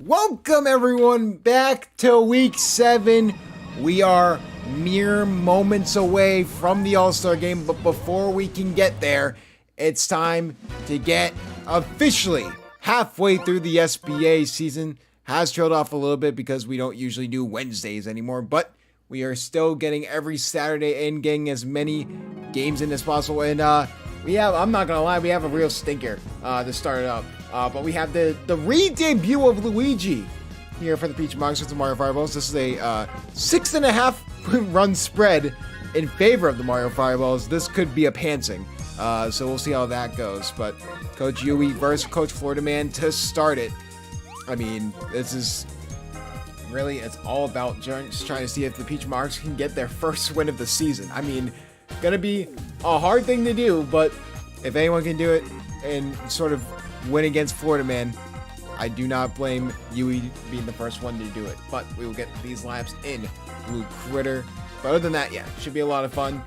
Welcome everyone back to week 7. We are mere moments away from the All-Star game, but before we can get there, it's time to get officially halfway through the SBA season. Has trailed off a little bit because we don't usually do Wednesdays anymore, but we are still getting every Saturday in, getting as many games in as possible. And I'm not gonna lie, we have a real stinker to start it up. But we have the re-debut of Luigi here for the Peach Monsters and Mario Fireballs. This is a 6.5 run spread in favor of the Mario Fireballs. This could be a pantsing. So we'll see how that goes. But Coach Yui versus Coach Florida Man to start it. I mean, this is really, it's all about just trying to see if the Peach Monsters can get their first win of the season. I mean, gonna be a hard thing to do, but if anyone can do it and sort of win against Florida Man, I do not blame Yui being the first one to do it. But we will get these laps in Blue Critter. But other than that, yeah, should be a lot of fun.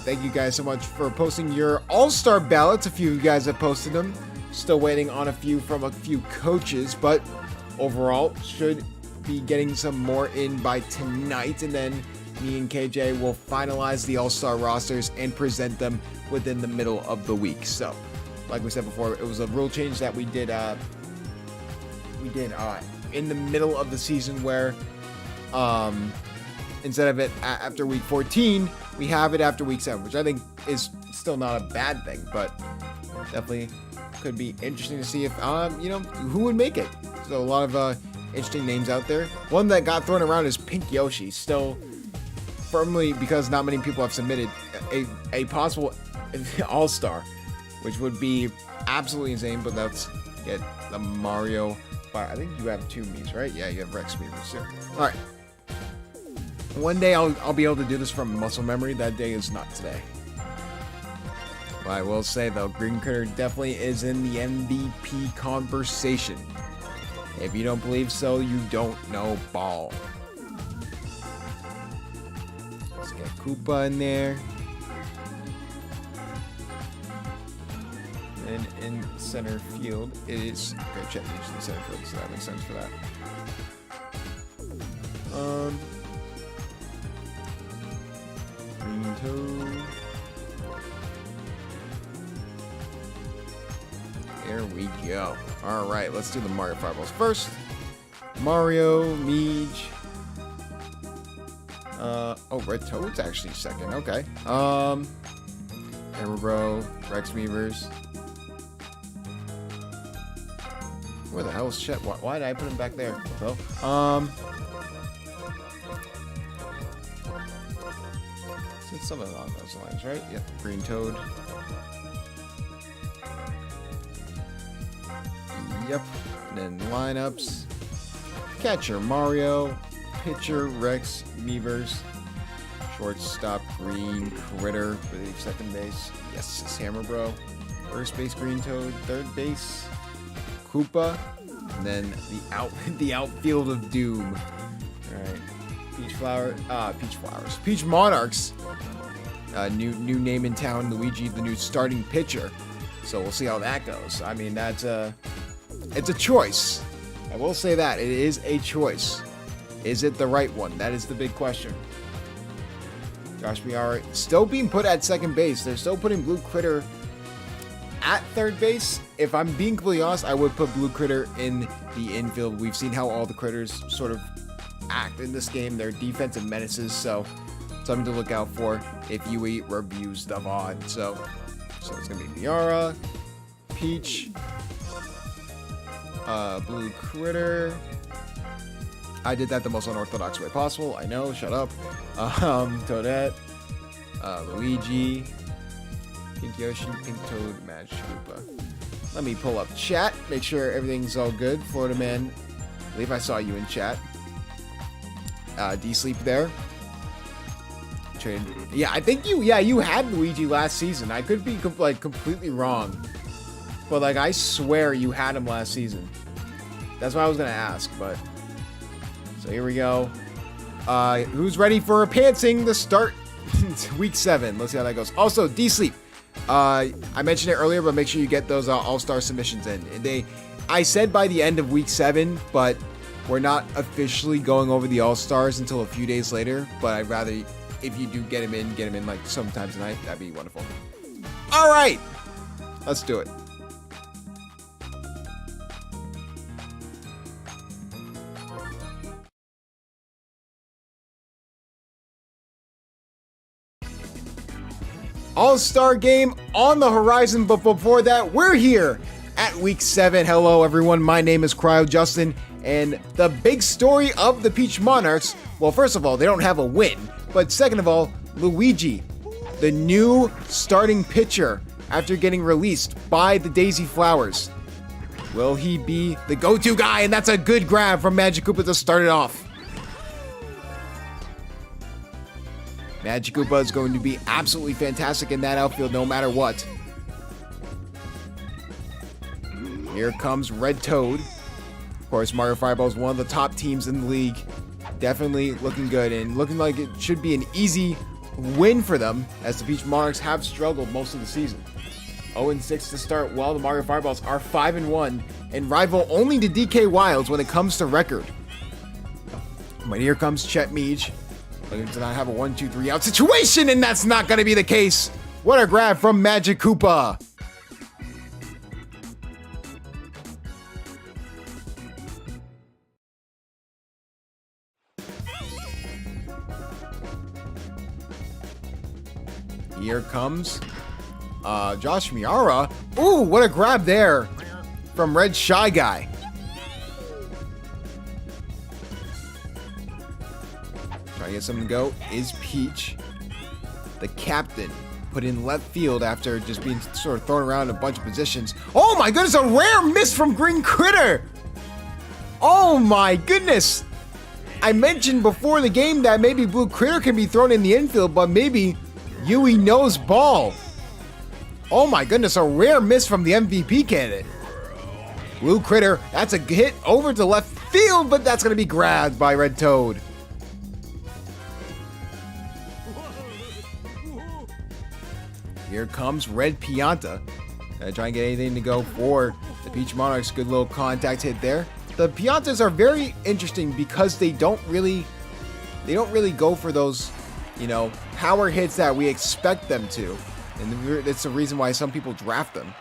Thank you guys so much for posting your All-Star ballots. A few of you guys have posted them. Still waiting on a few from a few coaches, but overall should be getting some more in by tonight. And then me and KJ will finalize the All-Star rosters and present them within the middle of the week. So, like we said before, it was a rule change that we did in the middle of the season where instead of it after week 14, we have it after week 7, which I think is still not a bad thing, but definitely could be interesting to see if who would make it. So a lot of interesting names out there. One that got thrown around is Pink Yoshi, still firmly, because not many people have submitted, a possible all-star, which would be absolutely insane. But let's get the Mario. I think you have 2 Mii's, right? Yeah, you have Rex Mii's too. All right. One day I'll be able to do this from muscle memory. That day is not today. But I will say though, Green Critter definitely is in the MVP conversation. If you don't believe so, you don't know ball. Let's get Koopa in there. And in center field is okay. Chet Leach in center field, so that makes sense for that. Green Toad. There we go. All right, let's do the Mario Fireballs first. Mario, Meej. Red Toad's actually second. Okay. Hammer Bro, Rex Meavers. Where the hell is Chet? Why did I put him back there? Well, it's something along those lines, right? Yep, Green Toad. Yep. And then lineups. Catcher Mario, pitcher Rex Meavers, shortstop Green Critter for the second base. Yes, it's Hammer Bro. First base Green Toad, third base Koopa, and then the outfield of Doom. All right, Peach Monarchs. New name in town. Luigi, the new starting pitcher. So we'll see how that goes. I mean, it's a choice. I will say that it is a choice. Is it the right one? That is the big question. Josh Miara still being put at second base. They're still putting Blue Critter at third base. If I'm being completely honest, I would put Blue Critter in the infield. We've seen how all the critters sort of act in this game. They're defensive menaces, so something to look out for if Yui reviews the VOD. So it's gonna be Miara, Peach, Blue Critter. I did that the most unorthodox way possible. I know, shut up. Toadette, Luigi, Pink Yoshi, Pink Toad, Mad Koopa. Let me pull up chat, make sure everything's all good. Florida Man, I believe I saw you in chat. D-Sleep there. Yeah, I think you had Luigi last season. I could be completely wrong, but I swear you had him last season. That's what I was gonna ask, but so here we go. Who's ready for a pantsing to start week 7? Let's see how that goes. Also, D-Sleep. I mentioned it earlier, but make sure you get those all-star submissions in. I said by the end of week 7, but we're not officially going over the All-Stars until a few days later. But I'd rather, if you do get him in like sometime tonight. That'd be wonderful. All right, let's do it. All-Star game on the horizon, but before that, we're here at week 7. Hello, everyone. My name is Cryo Justin, and the big story of the Peach Monarchs, well, first of all, they don't have a win, but second of all, Luigi, the new starting pitcher after getting released by the Daisy Flowers. Will he be the go-to guy? And that's a good grab from Magikoopa to start it off. Magikoopa is going to be absolutely fantastic in that outfield no matter what. Here comes Red Toad. Of course, Mario Fireball is one of the top teams in the league. Definitely looking good and looking like it should be an easy win for them, as the Peach Monarchs have struggled most of the season. 0-6 to start, while the Mario Fireballs are 5-1 and rival only to DK Wilds when it comes to record. But here comes Chet Meej. Looking to not have a 1-2-3 out situation, and that's not going to be the case. What a grab from Magikoopa. Here comes Josh Miara. Ooh, what a grab there from Red Shy Guy. Trying to get something to go is Peach. The captain put in left field after just being sort of thrown around in a bunch of positions. Oh my goodness, a rare miss from Green Critter. Oh my goodness. I mentioned before the game that maybe Blue Critter can be thrown in the infield, but maybe Yui knows ball. Oh my goodness, a rare miss from the MVP candidate. Blue Critter, that's a hit over to left field, but that's going to be grabbed by Red Toad. Here comes Red Pianta. Try and get anything to go for the Peach Monarchs. Good little contact hit there. The Piantas are very interesting because they don't really go for those, you know, power hits that we expect them to. And that's the reason why some people draft them.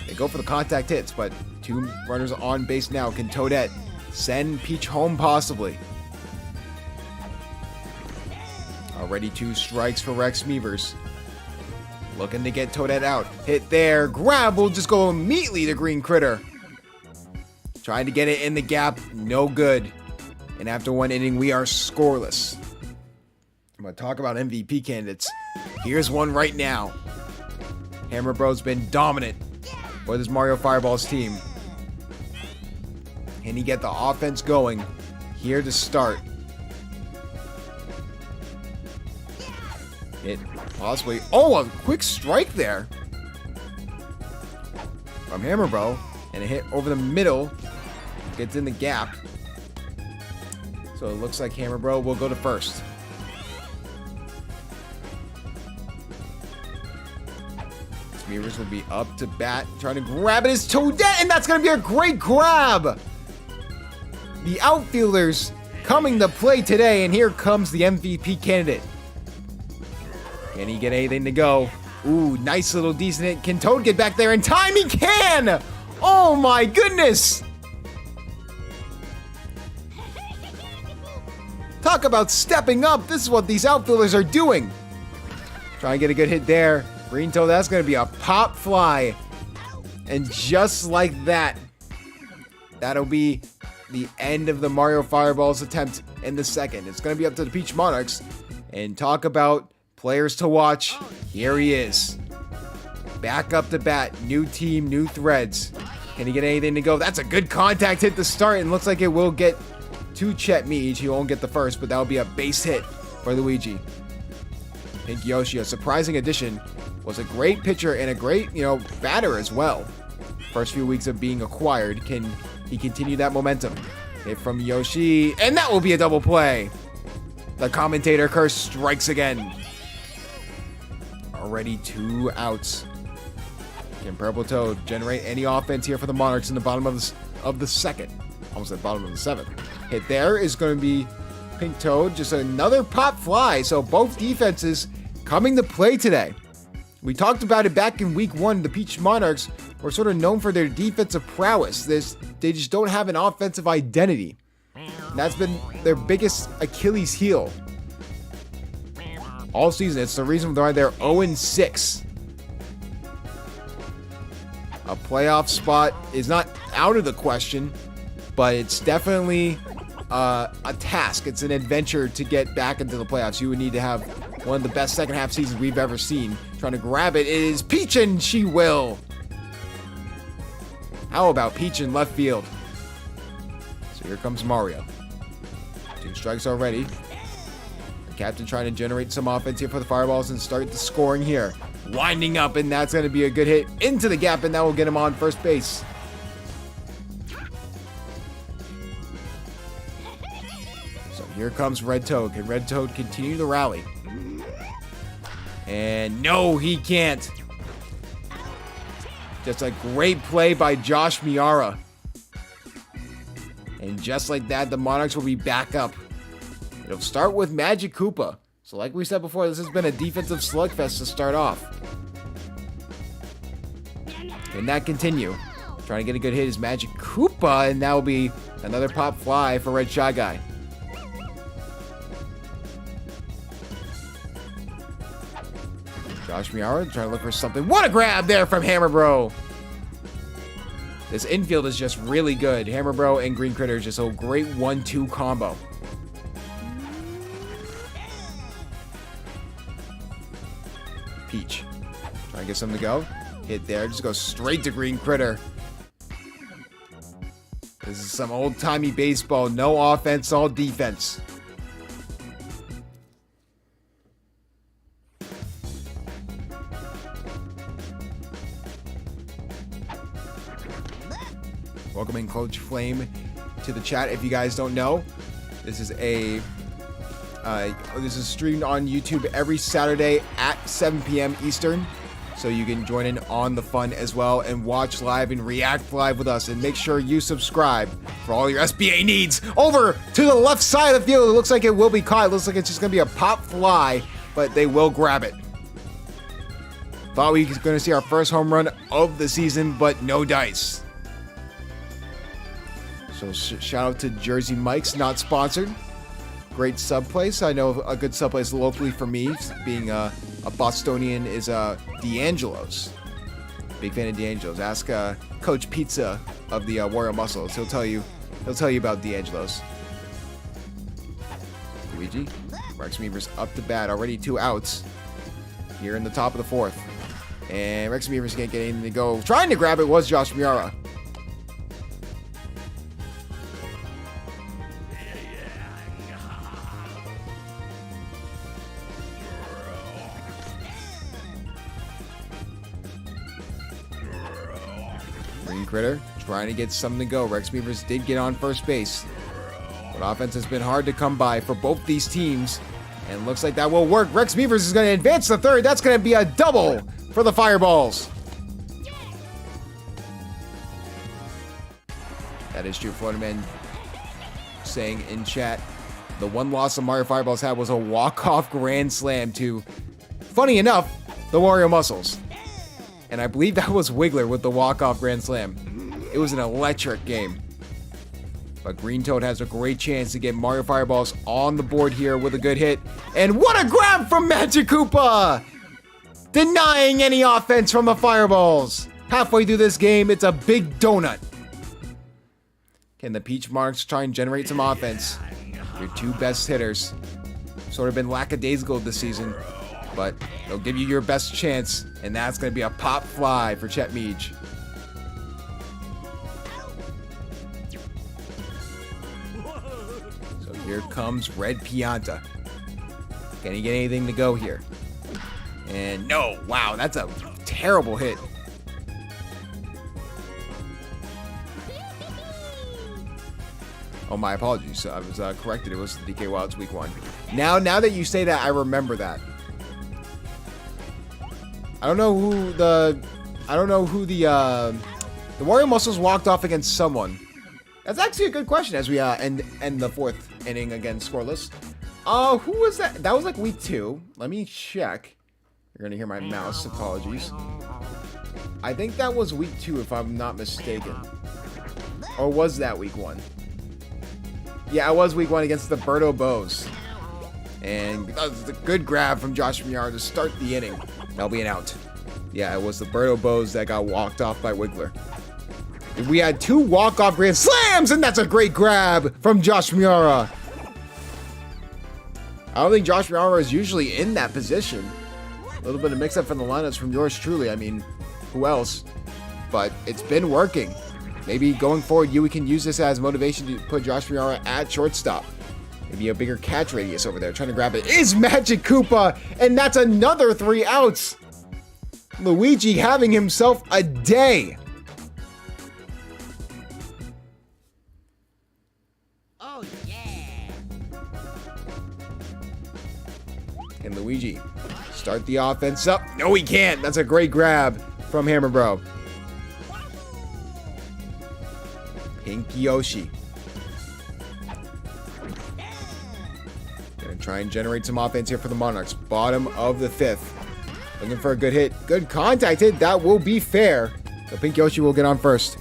They go for the contact hits, but 2 runners on base now. Can Toadette send Peach home possibly? Already 2 strikes for Rex Meavers. Looking to get Toadette out. Hit there. Grab will just go immediately to Green Critter. Trying to get it in the gap. No good. And after 1 inning, we are scoreless. I'm going to talk about MVP candidates. Here's one right now. Hammer Bro's been dominant for this Mario Fireballs team. Can he get the offense going here to start? It possibly. Oh, a quick strike there from Hammer Bro. And a hit over the middle. Gets in the gap. So it looks like Hammer Bro will go to first. Meavers will be up to bat, trying to grab it. Is Toadette, and that's going to be a great grab. The outfielders coming to play today, and here comes the MVP candidate. Can he get anything to go? Ooh, nice little decent hit. Can Toad get back there in time? He can! Oh my goodness! Talk about stepping up. This is what these outfielders are doing. Try and get a good hit there. Green Toad, that's going to be a pop fly. And just like that, that'll be the end of the Mario Fireballs attempt in the second. It's going to be up to the Peach Monarchs. And talk about players to watch. Here he is. Back up to bat. New team, new threads. Can he get anything to go? That's a good contact hit to start. And looks like it will get to Chet Meej. He won't get the first, but that'll be a base hit for Luigi. Pink Yoshi, a surprising addition. Was a great pitcher and a great, batter as well. First few weeks of being acquired. Can he continue that momentum? Hit from Yoshi, and that will be a double play. The commentator curse strikes again. Already 2 outs. Can Purple Toad generate any offense here for the Monarchs in the bottom of the second? Almost at the bottom of the seventh. Hit there is going to be Pink Toad. Just another pop fly. So both defenses coming to play today. We talked about it back in week 1. The Peach Monarchs were sort of known for their defensive prowess. They just don't have an offensive identity. And that's been their biggest Achilles heel all season. It's the reason why they're 0-6. A playoff spot is not out of the question, but it's definitely a task. It's an adventure to get back into the playoffs. You would need to have one of the best second half seasons we've ever seen. Trying to grab it is Peach, and she will. How about Peach in left field? So here comes Mario. 2 strikes already. The captain trying to generate some offense here for the Fireballs and start the scoring here. Winding up, and that's going to be a good hit into the gap, and that will get him on first base. So here comes Red Toad. Can Red Toad continue the rally? And no, he can't. Just a great play by Josh Miara. And just like that, the Monarchs will be back up. It'll start with Magic Koopa. So like we said before, this has been a defensive slugfest to start off. Can that continue? Trying to get a good hit is Magic Koopa, and that will be another pop fly for Red Shy Guy. Josh Miara trying to look for something. What a grab there from Hammer Bro! This infield is just really good. Hammer Bro and Green Critter is just a great 1-2 combo. Peach. Trying to get something to go. Hit there. Just go straight to Green Critter. This is some old-timey baseball. No offense, all defense. Welcoming Coach Flame to the chat. If you guys don't know, this is streamed on YouTube every Saturday at 7 p.m. Eastern. So you can join in on the fun as well and watch live and react live with us. And make sure you subscribe for all your SBA needs. Over to the left side of the field. It looks like it will be caught. It looks like it's just going to be a pop fly, but they will grab it. Thought we were going to see our first home run of the season, but no dice. So shout out to Jersey Mike's, not sponsored. Great sub place. I know a good sub place locally for me, being a Bostonian, is D'Angelo's. Big fan of D'Angelo's. Ask Coach Pizza of the Warrior Muscles. He'll tell you about D'Angelo's. Luigi, Rex Meavers up to bat. Already 2 outs here in the top of the 4th. And Rex Meavers can't get anything to go. Trying to grab it was Josh Miara. Green Critter trying to get something to go. Rex Beavers did get on first base, but offense has been hard to come by for both these teams, and looks like that will work. Rex Beavers is going to advance to third. That's going to be a double for the Fireballs. That is true. Florida Man saying in chat, the one loss the Mario Fireballs had was a walk-off grand slam to, funny enough, the Wario Muscles. And I believe that was Wiggler with the walk-off grand slam. It was an electric game. But Green Toad has a great chance to get Mario Fireballs on the board here with a good hit. And what a grab from Magic Koopa! Denying any offense from the Fireballs. Halfway through this game, it's a big donut. Can the Peach Monarchs try and generate some offense? Your 2 best hitters. Sort of been lackadaisical this season, but they'll give you your best chance, and that's going to be a pop fly for Chet Meej. So here comes Red Pianta. Can he get anything to go here? And no, wow, that's a terrible hit. Oh, my apologies. I was corrected. It was the DK Wilds week 1. Now that you say that, I remember that. I don't know who the I don't know who the Wario Muscles walked off against someone. That's actually a good question as we end the 4th inning again scoreless. Who was that? That was like week 2. Let me check. You're gonna hear my mouse. Apologies. I think that was week 2 if I'm not mistaken. Or was that week 1? Yeah, it was week 1 against the Birdo Bows. And that was a good grab from Josh Miara to start the inning. That'll be an out. Yeah, it was the Birdo Bows that got walked off by Wiggler. We had 2 walk-off grand slams, and that's a great grab from Josh Miara. I don't think Josh Miara is usually in that position. A little bit of mix-up from the lineups from yours truly. I mean, who else? But it's been working. Maybe going forward, we can use this as motivation to put Josh Miara at shortstop. Maybe a bigger catch radius over there. Trying to grab it is Magic Koopa, and that's another 3 outs. Luigi having himself a day. Oh, yeah. And Luigi start the offense up. No, he can't. That's a great grab from Hammer Bro. Pink Yoshi. Gonna try and generate some offense here for the Monarchs. Bottom of the 5th. Looking for a good hit. Good contact hit. That will be fair. So Pink Yoshi will get on first.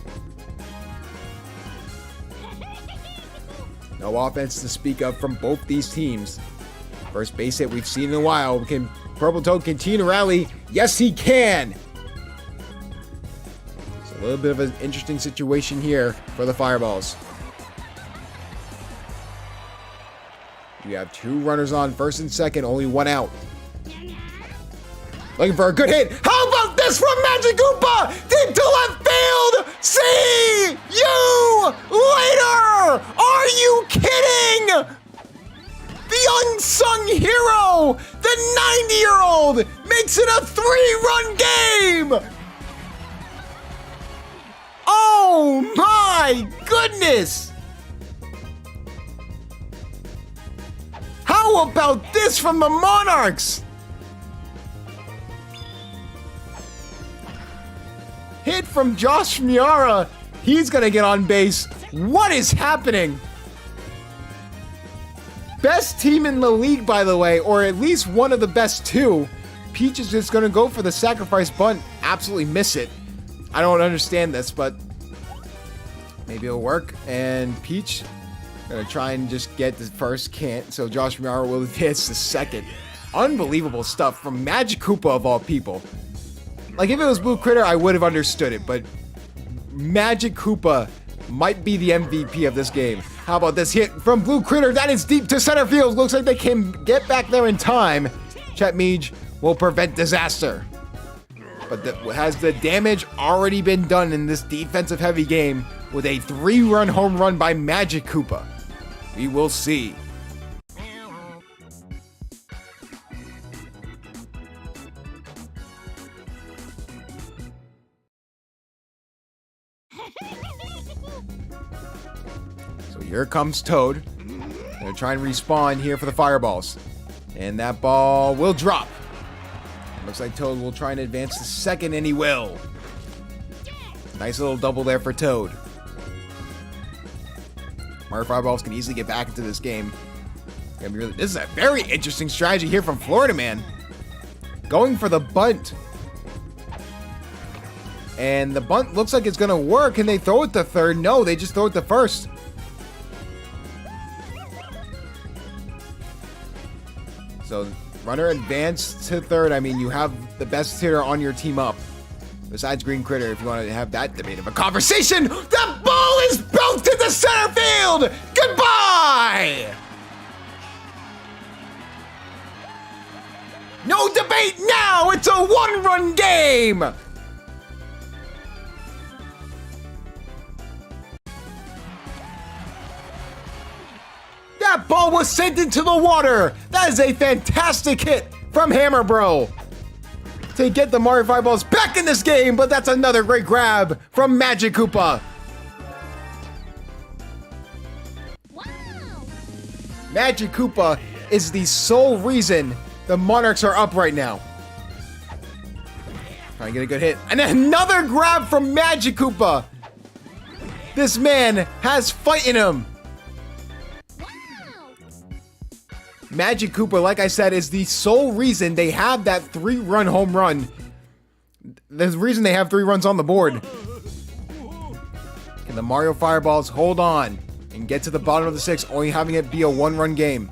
No offense to speak of from both these teams. First base hit we've seen in a while. Can Purple Toad continue to rally? Yes, he can. It's a little bit of an interesting situation here for the Fireballs. You have 2 runners on, first and second, only 1 out. Looking for a good hit. How about this from Magic Koopa? Deep to left field. See you later. Are you kidding? The unsung hero, the 90-year-old, makes it a 3-run game. Oh my goodness. How about this from the Monarchs? Hit from Josh Miara. He's going to get on base. What is happening? Best team in the league, by the way, or at least one of the best 2. Peach is just going to go for the sacrifice bunt. Absolutely miss it. I don't understand this, but maybe it'll work. And Peach going to try and just get the first. Can't. So Josh Miara will advance the second. Unbelievable stuff from Magic Koopa of all people. Like, if it was Blue Critter, I would have understood it, but Magic Koopa might be the MVP of this game. How about this hit from Blue Critter? That is deep to center field. Looks like they can get back there in time. Chet Meej will prevent disaster. But has the damage already been done in this defensive-heavy game with a 3-run home run by Magic Koopa? We will see. So here comes Toad. Gonna try and respawn here for the Fireballs. And that ball will drop. Looks like Toad will try and advance to second, and he will. Nice little double there for Toad. Mario Fireballs can easily get back into this game. This is a very interesting strategy here from Florida Man. Going for the bunt. And the bunt looks like it's going to work. Can they throw it to third? No, they just throw it to first. So, runner advanced to third. I mean, you have the best hitter on your team up. Besides Green Critter, if you want to have that debate of a conversation. The ball is belted to center field! Goodbye! No debate now! It's a 1-run game! That ball was sent into the water! That is a fantastic hit from Hammer Bro to get the Mario Fireballs back in this game, but that's another great grab from Magic Koopa. Wow. Magic Koopa is the sole reason the Monarchs are up right now. Trying to get a good hit. And another grab from Magic Koopa. This man has fight in him. Wow. Magic Koopa, like I said, is the sole reason they have that 3-run home run. The reason they have 3 runs on the board. Can the Mario Fireballs hold on and get to the bottom of the 6th, only having it be a 1-run game?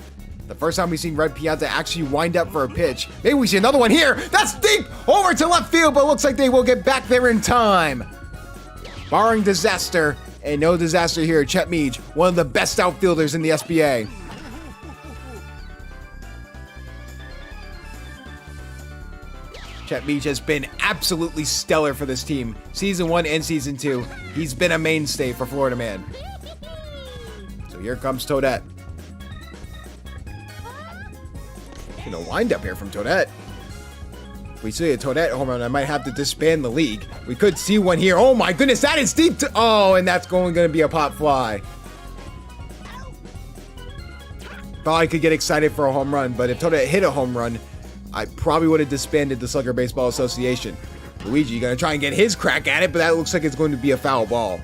The first time we've seen Red Pianta actually wind up for a pitch. Maybe we see another one here. That's deep over to left field, but looks like they will get back there in time. Barring disaster, and no disaster here, Chet Meej, one of the best outfielders in the SBA. Chet Meej has been absolutely stellar for this team. Season 1 and Season 2. He's been a mainstay for Florida Man. So here comes Toadette. A wind up here from Toadette. If we see a Toadette home run, I might have to disband the league. We could see one here. Oh my goodness, that is deep. Oh, and that's going to be a pop fly. Thought I could get excited for a home run, but if Toadette hit a home run, I probably would have disbanded the Slugger Baseball Association. Luigi gonna try and get his crack at it, but that looks like it's going to be a foul ball.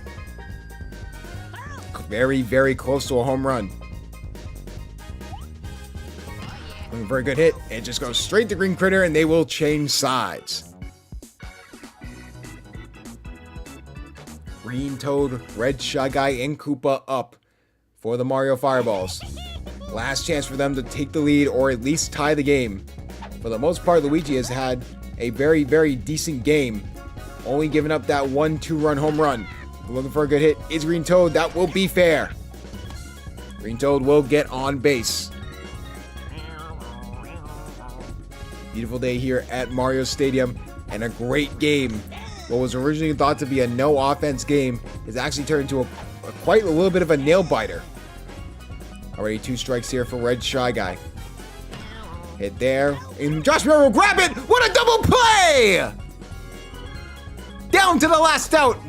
Very, very close to a home run. A very good hit. It just goes straight to Green Critter, and they will change sides. Green Toad, Red Shy Guy, and Koopa up for the Mario Fireballs. Last chance for them to take the lead or at least tie the game. For the most part, Luigi has had a very, very decent game. Only giving up that 1-2-run home run. Looking for a good hit is Green Toad. That will be fair. Green Toad will get on base. Beautiful day here at Mario Stadium and a great game. What was originally thought to be a no offense game has actually turned into quite a little bit of a nail biter. Already 2 strikes here for Red Shy Guy. Hit there, and Josh Miller will grab it. What a double play! Down to the last out.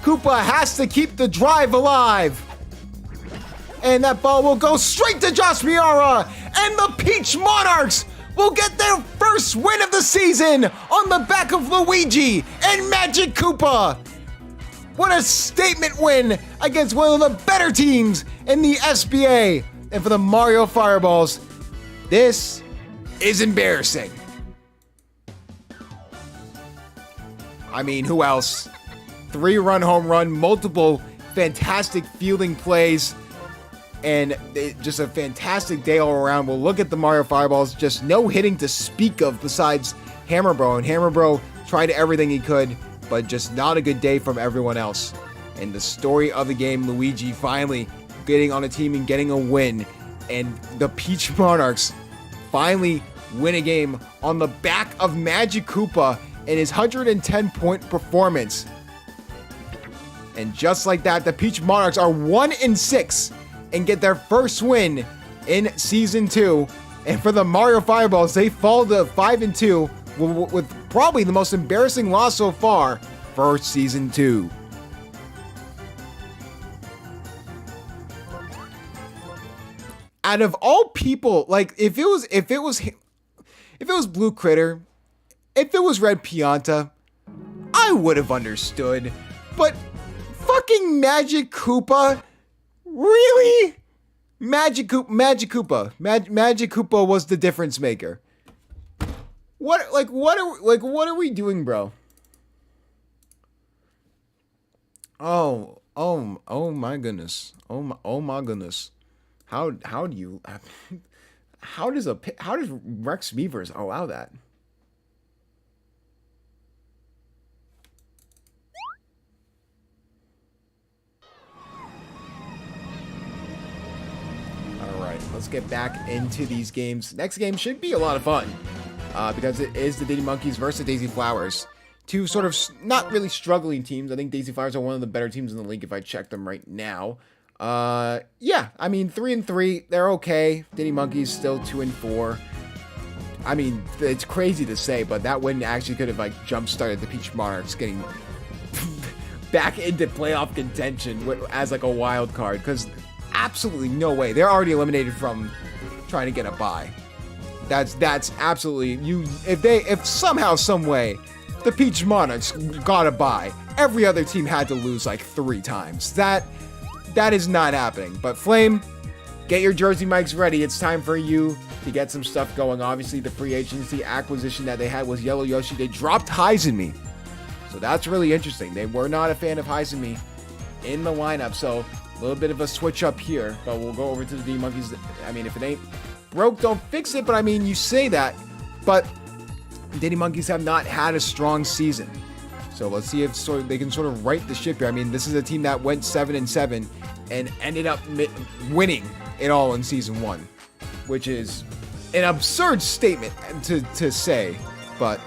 Koopa has to keep the drive alive. And that ball will go straight to Josh Miara, and the Peach Monarchs will get their first win of the season on the back of Luigi and Magic Koopa. What a statement win against one of the better teams in the SBA. And for the Mario Fireballs, this is embarrassing. I mean, who else? 3-run home run, multiple fantastic fielding plays, and just a fantastic day all around. We'll look at the Mario Fireballs, just no hitting to speak of besides Hammerbro, and Hammerbro tried everything he could, but just not a good day from everyone else. And the story of the game, Luigi finally getting on a team and getting a win, and the Peach Monarchs finally win a game on the back of Magic Koopa in his 110-point performance. And just like that, the Peach Monarchs are 1-6 and get their first win in Season 2. And for the Mario Fireballs, they fall to 5-2 with probably the most embarrassing loss so far for Season 2. Out of all people, like if it was Blue Critter, if it was Red Pianta, I would have understood. But fucking Magic Koopa? Really? Magic Koopa was the difference maker. What are we doing, bro? Oh my goodness. Oh my goodness. How does Rex Beavers allow that? Let's get back into these games. Next game should be a lot of fun because it is the Diddy Monkeys versus Daisy Flowers. Two sort of not really struggling teams. I think Daisy Flowers are one of the better teams in the league if I check them right now. Yeah, I mean 3-3, they're okay. Diddy Monkeys still 2-4. I mean, it's crazy to say, but that win actually could have like jump-started the Peach Monarchs getting back into playoff contention as like a wild card, because absolutely no way. They're already eliminated from trying to get a bye. That's absolutely if somehow, some way the Peach Monarchs got a bye. Every other team had to lose like 3 times. That is not happening. But Flame, get your jersey mics ready. It's time for you to get some stuff going. Obviously, the free agency acquisition that they had was Yellow Yoshi. They dropped Hyzumi. So that's really interesting. They were not a fan of Hyzumi in the lineup. So a little bit of a switch up here. But we'll go over to the D-Monkeys. I mean, if it ain't broke, don't fix it. But I mean, you say that. But Diddy Monkeys have not had a strong season. So let's see if they can sort of right the ship here. I mean, this is a team that went 7-7 and ended up winning it all in season 1, which is an absurd statement to say, but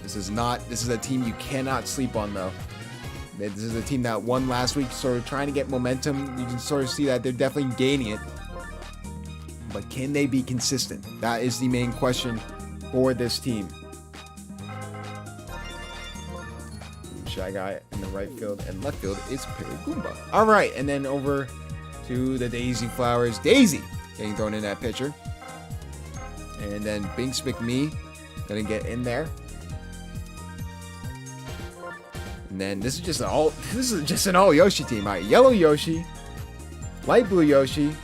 this is a team you cannot sleep on, though. This is a team that won last week, sort of trying to get momentum. You can sort of see that they're definitely gaining it. But can they be consistent? That is the main question for this team. Shy Guy in the right field and left field is Perry Goomba. All right, and then over to the Daisy Flowers. Daisy getting thrown in that pitcher. And then Binks McMee gonna get in there. And then this is just an all Yoshi team. All right, yellow Yoshi, light blue Yoshi.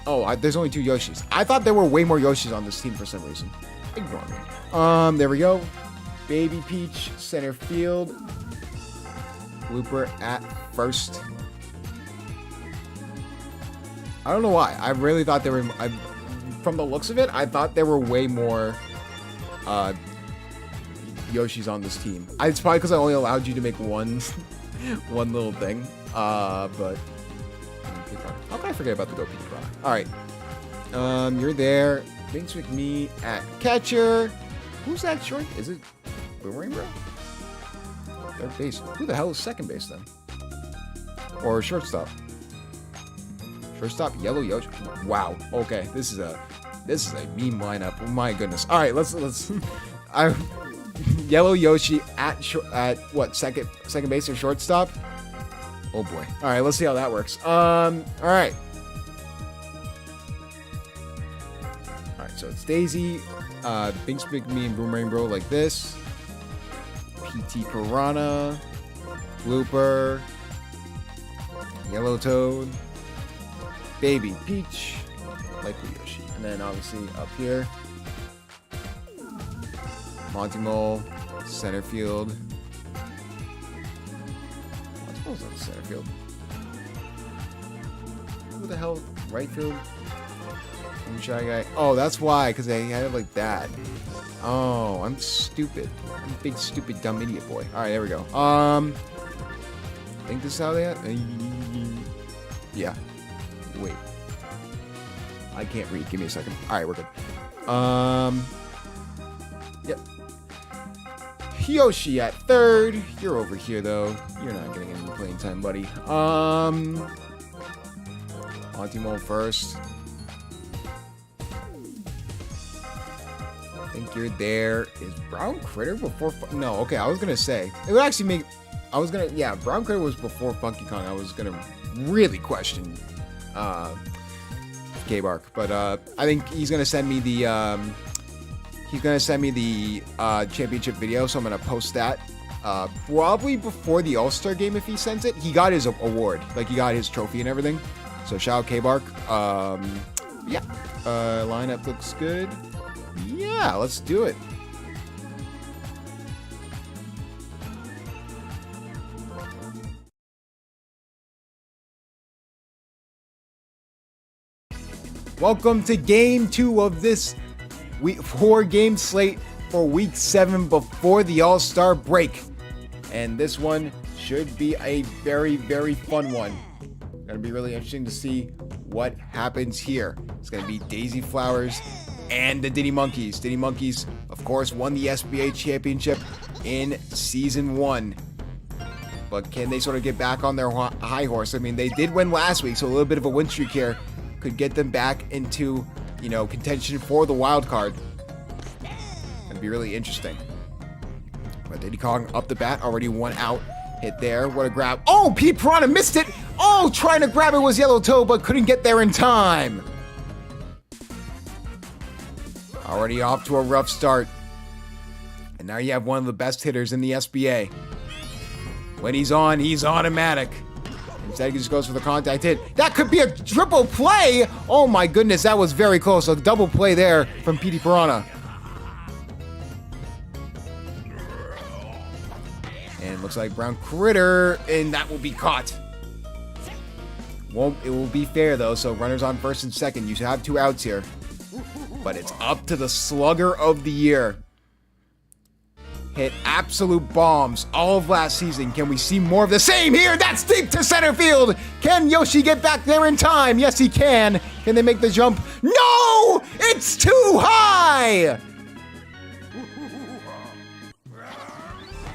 Oh, there's only 2 Yoshis. I thought there were way more Yoshis on this team for some reason. Ignore me. There we go. Baby Peach, center field. Blooper at first. I don't know why. I really thought there were... from the looks of it, I thought there were way more Yoshis on this team. It's probably because I only allowed you to make one little thing. But... how can I forget about the Go Peach product? All right. You're there. Binks McMee at catcher. Who's that short? Is it Boomerang Bro? Third base. Who the hell is second base then? Or shortstop? Shortstop, Yellow Yoshi. Wow. Okay, this is a meme lineup. Oh my goodness. All right, let's. Yellow Yoshi at what, second base or shortstop? Oh boy. All right, let's see how that works. All right. All right, so it's Daisy, Binks McMee and Boomerang Bro like this. PT Piranha, Blooper, Yellow Toad, Baby Peach, Light Blue Yoshi. And then obviously up here, Monty Mole, center field. What's on center field? Who the hell? Right field? Shy Guy. Oh, that's why, because they had it like that. Oh, I'm stupid. I'm a big, stupid, dumb idiot boy. All right, there we go. I think this is how they had. Yeah. Wait. I can't read. Give me a second. All right, we're good. Yep. Yoshi at third. You're over here, though. You're not getting any playing time, buddy. Monty Mole first. I think you're there. Is Brown Critter before... No, okay, I was going to say. It would actually make... Yeah, Brown Critter was before Funky Kong. I was going to really question K-Bark. But I think he's going to send me the... He's going to send me the championship video, so I'm going to post that probably before the All-Star game if he sends it. He got his award. Like, he got his trophy and everything. So, shout out K-Bark. Yeah. Lineup looks good. Yeah, let's do it. Welcome to Game 2 of this 4-game slate for Week 7 before the All-Star break. And this one should be a very, very fun one. Gonna be really interesting to see what happens here. It's gonna be Daisy Flowers and the Diddy Monkeys. Diddy Monkeys, of course, won the SBA championship in Season 1. But can they sort of get back on their high horse? I mean, they did win last week, so a little bit of a win streak here could get them back into, you know, contention for the wild card. It'd be really interesting. But Diddy Kong up the bat, already one out. Hit there, what a grab. Oh, Pete Piranha missed it! Oh, trying to grab it was Yellow Toe, but couldn't get there in time. Already off to a rough start. And now you have one of the best hitters in the SBA. When he's on, he's automatic. Instead, he just goes for the contact hit. That could be a triple play! Oh my goodness, that was very close. A double play there from Petey Piranha. And it looks like Brown Critter, and that will be caught. It will be fair though, so runners on first and second. You should have 2 outs here. But it's up to the slugger of the year. Hit absolute bombs all of last season. Can we see more of the same here? That's deep to center field. Can Yoshi get back there in time? Yes, he can. Can they make the jump? No! It's too high!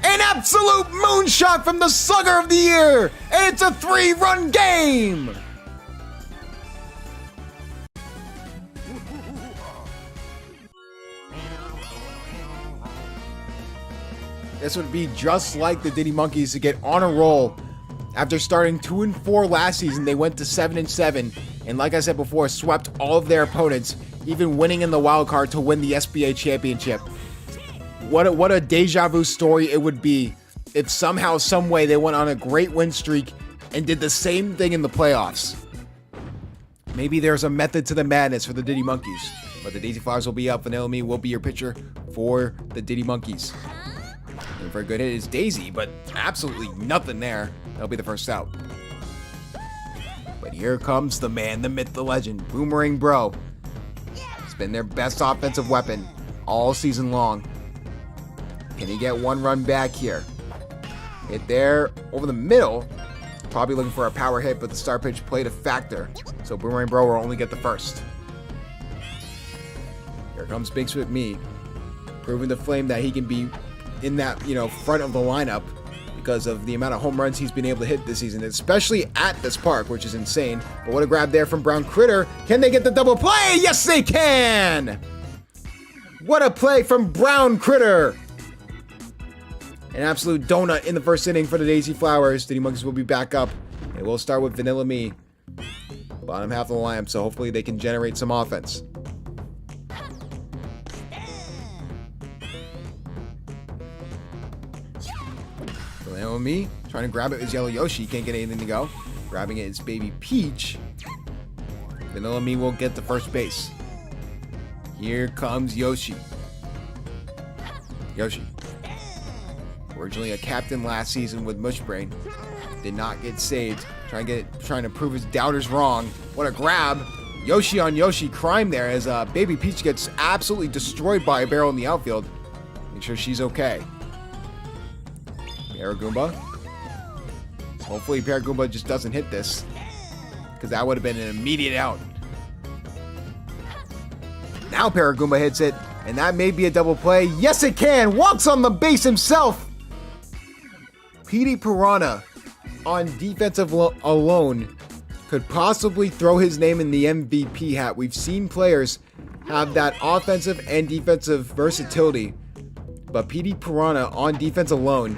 An absolute moonshot from the slugger of the year! And it's a 3-run game! This would be just like the Diddy Monkeys to get on a roll. After starting 2-4 last season, they went to 7-7, and like I said before, swept all of their opponents, even winning in the wild card to win the SBA championship. What a deja vu story it would be if somehow, some way, they went on a great win streak and did the same thing in the playoffs. Maybe there's a method to the madness for the Diddy Monkeys, but the Daisy Flowers will be up. Vanilla Me will be your pitcher for the Diddy Monkeys. And for a good hit is Daisy, but absolutely nothing there. That'll be the first out. But here comes the man, the myth, the legend, Boomerang Bro. It's been their best offensive weapon all season long. Can he get 1 run back here? Hit there over the middle. Probably looking for a power hit, but the start pitch played a factor. So Boomerang Bro will only get the first. Here comes Big Sweet Me, proving to Flame that he can be in that, front of the lineup because of the amount of home runs he's been able to hit this season, especially at this park, which is insane. But what a grab there from Brown Critter. Can they get the double play? Yes, they can! What a play from Brown Critter! An absolute donut in the first inning for the Daisy Flowers. Diddy Monkeys will be back up. And we'll start with Vanilla Me. Bottom half of the lineup, so hopefully they can generate some offense. Vanilla Me trying to grab it is Yellow Yoshi. Can't get anything to go. Grabbing it is Baby Peach. Vanilla Me will get the first base. Here comes Yoshi. Yoshi. Originally a captain last season with Mushbrain. Did not get saved. Trying to prove his doubters wrong. What a grab. Yoshi on Yoshi crime there as Baby Peach gets absolutely destroyed by a barrel in the outfield. Make sure she's okay. Paragoomba. Hopefully Paragoomba just doesn't hit this, because that would have been an immediate out. Now Paragoomba hits it, and that may be a double play. Yes, it can. Walks on the base himself. Petey Piranha on defensive alone could possibly throw his name in the MVP hat. We've seen players have that offensive and defensive versatility, but Petey Piranha on defense alone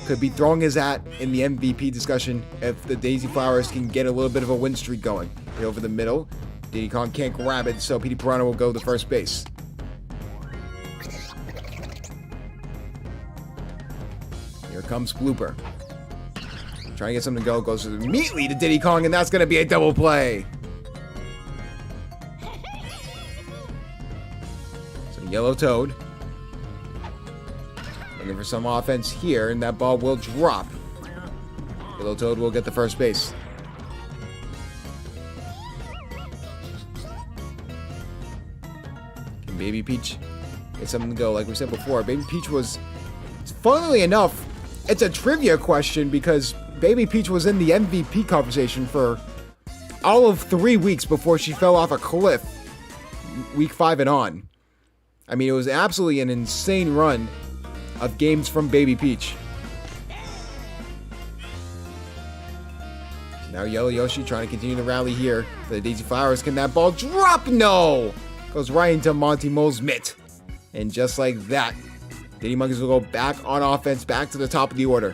could be throwing his hat in the MVP discussion if the Daisy Flowers can get a little bit of a win streak going. Right over the middle, Diddy Kong can't grab it, so Petey Piranha will go to first base. Here comes Blooper. Trying to get something to go, goes immediately to Diddy Kong, and that's going to be a double play. So Yellow Toad. Looking for some offense here, and that ball will drop. Yellow Toad will get the first base. Can Baby Peach get something to go? Like we said before, Baby Peach was, funnily enough, it's a trivia question because Baby Peach was in the MVP conversation for all of 3 weeks before she fell off a cliff week 5 and on. I mean, it was absolutely an insane run of games from Baby Peach. Now Yellow Yoshi trying to continue to rally here for the Daisy Flowers. Can that ball drop? No! Goes right into Monty Mole's mitt. And just like that, Diddy Monkeys will go back on offense, back to the top of the order.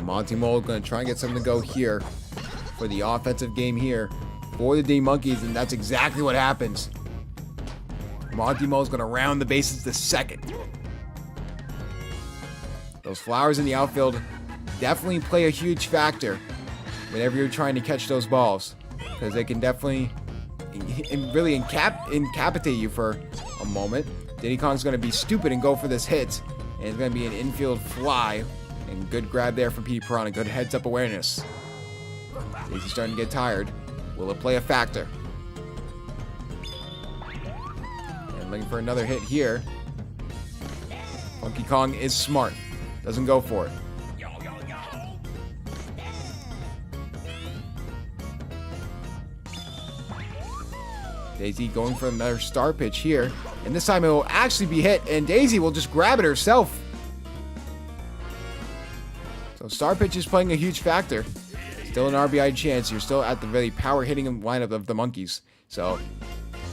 Monty Mole going to try and get something to go here for the offensive game here for the D Monkeys, and that's exactly what happens. Monty Mole's going to round the bases to second. Those flowers in the outfield definitely play a huge factor whenever you're trying to catch those balls, because they can definitely really incapacitate you for a moment. Diddy Kong's going to be stupid and go for this hit, and it's going to be an infield fly. And good grab there from Petey Piranha. Good heads-up awareness. Daisy's starting to get tired. Will it play a factor? And looking for another hit here. Funky Kong is smart. Doesn't go for it. Daisy going for another star pitch here. And this time it will actually be hit, and Daisy will just grab it herself. So star pitch is playing a huge factor. Still an RBI chance. You're still at the very power hitting lineup of the Monkeys. So,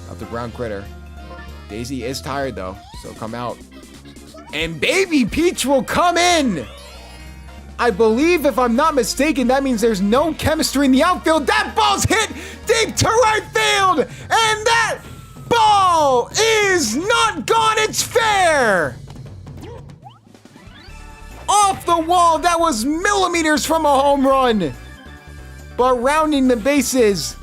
up the Brown Critter. Daisy is tired though, so come out. And Baby Peach will come in! I believe, if I'm not mistaken, that means there's no chemistry in the outfield. That ball's hit deep to right field! And that ball is not gone, it's fair! Off the wall, that was millimeters from a home run! But rounding the bases,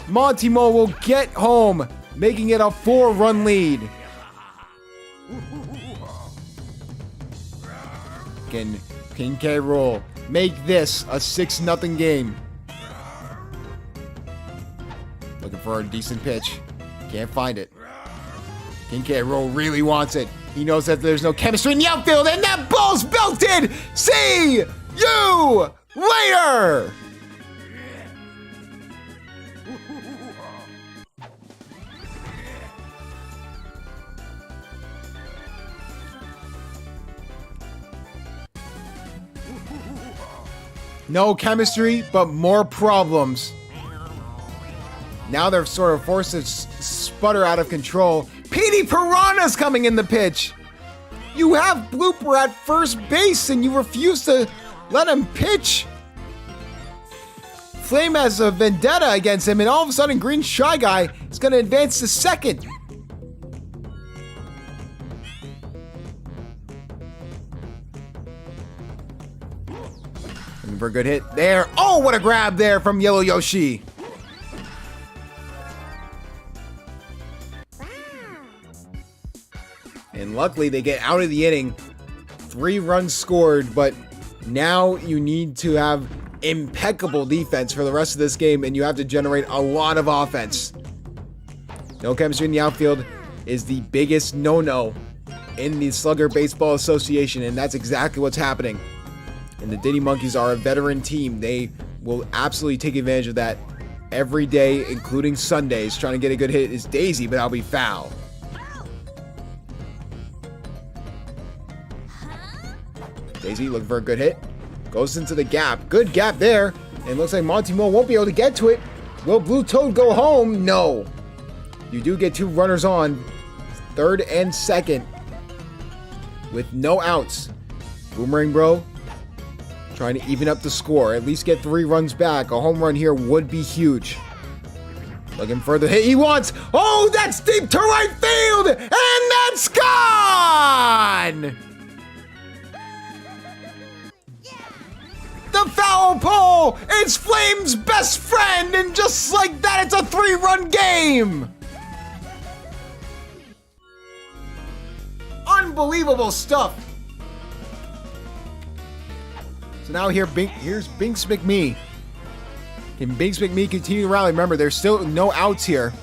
Monty Mole will get home, making it a 4-run lead. Can King K. Rool make this a 6-0 game? Looking for a decent pitch. Can't find it. King K. Rool really wants it. He knows that there's no chemistry in the outfield, and that ball's belted! See you later! No chemistry, but more problems. Now they're sort of forced to sputter out of control. Petey Piranha's coming in the pitch. You have Blooper at first base and you refuse to let him pitch. Flame has a vendetta against him, and all of a sudden Green Shy Guy is going to advance to second. Looking for a good hit there. Oh, what a grab there from Yellow Yoshi. And luckily they get out of the inning. 3 runs scored, but now you need to have impeccable defense for the rest of this game, and you have to generate a lot of offense. No chemistry in the outfield is the biggest no-no in the Slugger Baseball Association, and that's exactly what's happening. And the Diddy Monkeys are a veteran team. They will absolutely take advantage of that every day, including Sundays. Trying to get a good hit is Daisy, but that'll be foul. Daisy looking for a good hit. Goes into the gap. Good gap there. And looks like Monty Mole won't be able to get to it. Will Blue Toad go home? No. You do get 2 runners on. Third and second. With no outs. Boomerang Bro trying to even up the score. At least get 3 runs back. A home run here would be huge. Looking for the hit he wants. Oh, that's deep to right field. And that's gone. The foul pole! It's Flame's best friend, and just like that, it's a 3-run game! Unbelievable stuff! So now here's Binks McMee. Can Binks McMee continue to rally? Remember, there's still no outs here.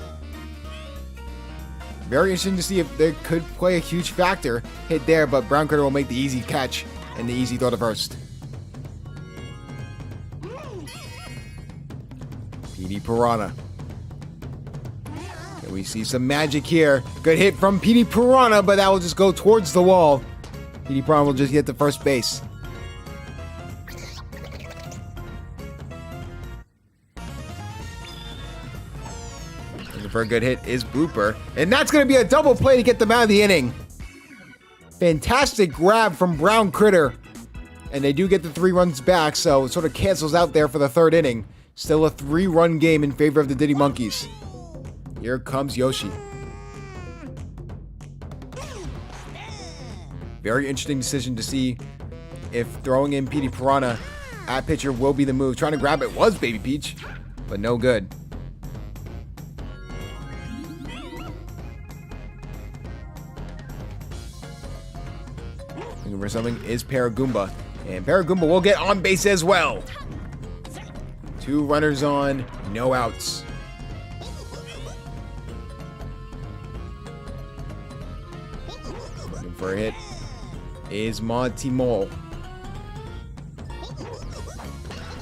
Very interesting to see if they could play a huge factor. Hit there, but Brown Critter will make the easy catch and the easy throw to first. Petey Piranha. And we see some magic here. Good hit from Petey Piranha, but that will just go towards the wall. Petey Piranha will just get to first base. Looking for a good hit is Blooper. And that's going to be a double play to get them out of the inning. Fantastic grab from Brown Critter. And they do get the 3 runs back, so it sort of cancels out there for the 3rd inning. Still a 3-run game in favor of the Diddy Monkeys. Here comes Yoshi. Very interesting decision to see if throwing in Petey Piranha at pitcher will be the move. Trying to grab it was Baby Peach, but no good. Looking for something is Paragoomba. And Paragoomba will get on base as well. 2 runners on, no outs. Looking for a hit is Monty Mole.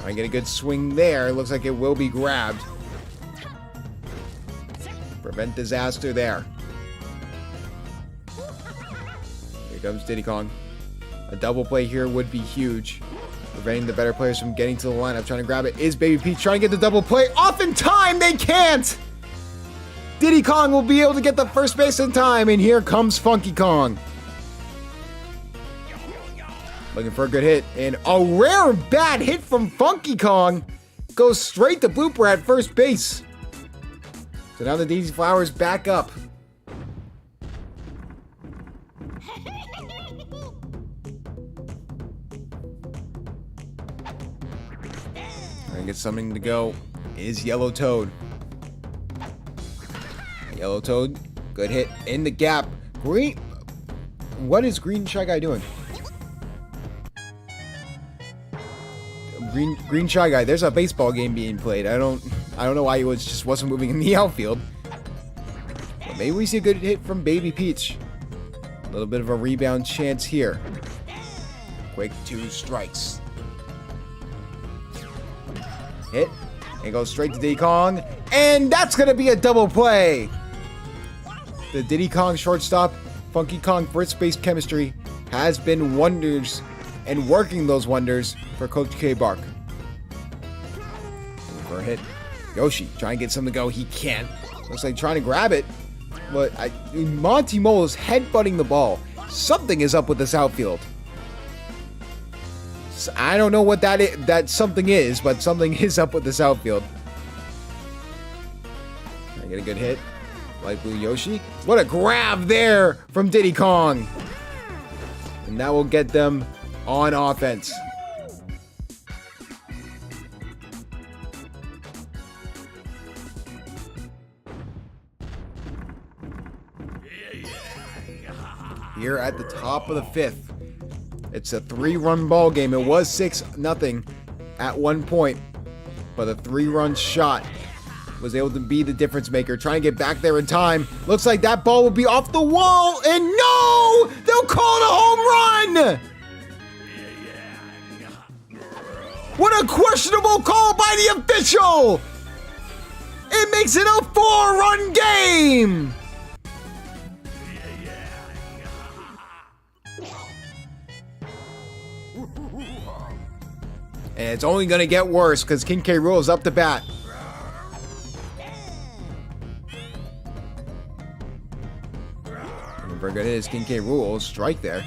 I get a good swing there. Looks like it will be grabbed. Prevent disaster there. Here comes Diddy Kong. A double play here would be huge. Preventing the better players from getting to the lineup. Trying to grab it is Baby Peach. Trying to get the double play. Off in time. They can't. Diddy Kong will be able to get the first base in time. And here comes Funky Kong. Looking for a good hit. And a rare bad hit from Funky Kong. Goes straight to blooper at first base. So now the Daisy Flowers back up. Trying to get something to go is Yellow Toad. Yellow Toad, good hit in the gap. Green, what is Green Shy Guy doing? Green Shy Guy. There's a baseball game being played. I don't know why he just wasn't moving in the outfield. But maybe we see a good hit from Baby Peach. A little bit of a rebound chance here. Quick 2 strikes. Hit. And goes straight to Diddy Kong. And that's going to be a double play. The Diddy Kong shortstop, Funky Kong first base chemistry has been wonders and working those wonders for Coach K. Bark. For a hit. Yoshi trying to get something to go. He can't. Looks like trying to grab it. But Monty Mole is headbutting the ball. Something is up with this outfield. So I don't know what that something is, but something is up with this outfield. I get a good hit. Light Blue Yoshi. What a grab there from Diddy Kong. And that will get them on offense. Here at the top of the 5th. It's a 3-run ball game. It was 6-0 at one point, but a 3-run shot was able to be the difference maker. Trying to get back there in time. Looks like that ball will be off the wall, and no! They'll call it a home run! What a questionable call by the official! It makes it a 4-run game! And it's only going to get worse because King K. Rool is up to bat. And very good hit is King K. Rool. Strike there.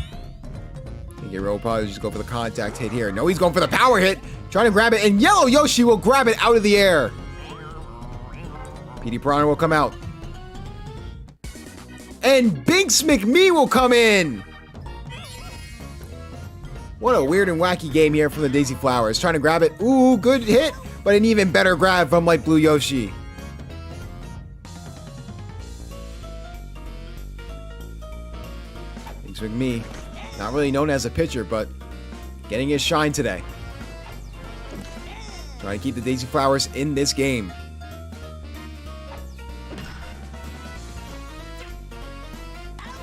King K. Rool will probably just go for the contact hit here. No, he's going for the power hit. Trying to grab it. And Yellow Yoshi will grab it out of the air. Petey Piranha will come out. And Binks McMee will come in. What a weird and wacky game here from the Daisy Flowers. Trying to grab it. Ooh, good hit. But an even better grab from Light Blue Yoshi. Binks McMee, not really known as a pitcher, but getting his shine today. Trying to keep the Daisy Flowers in this game.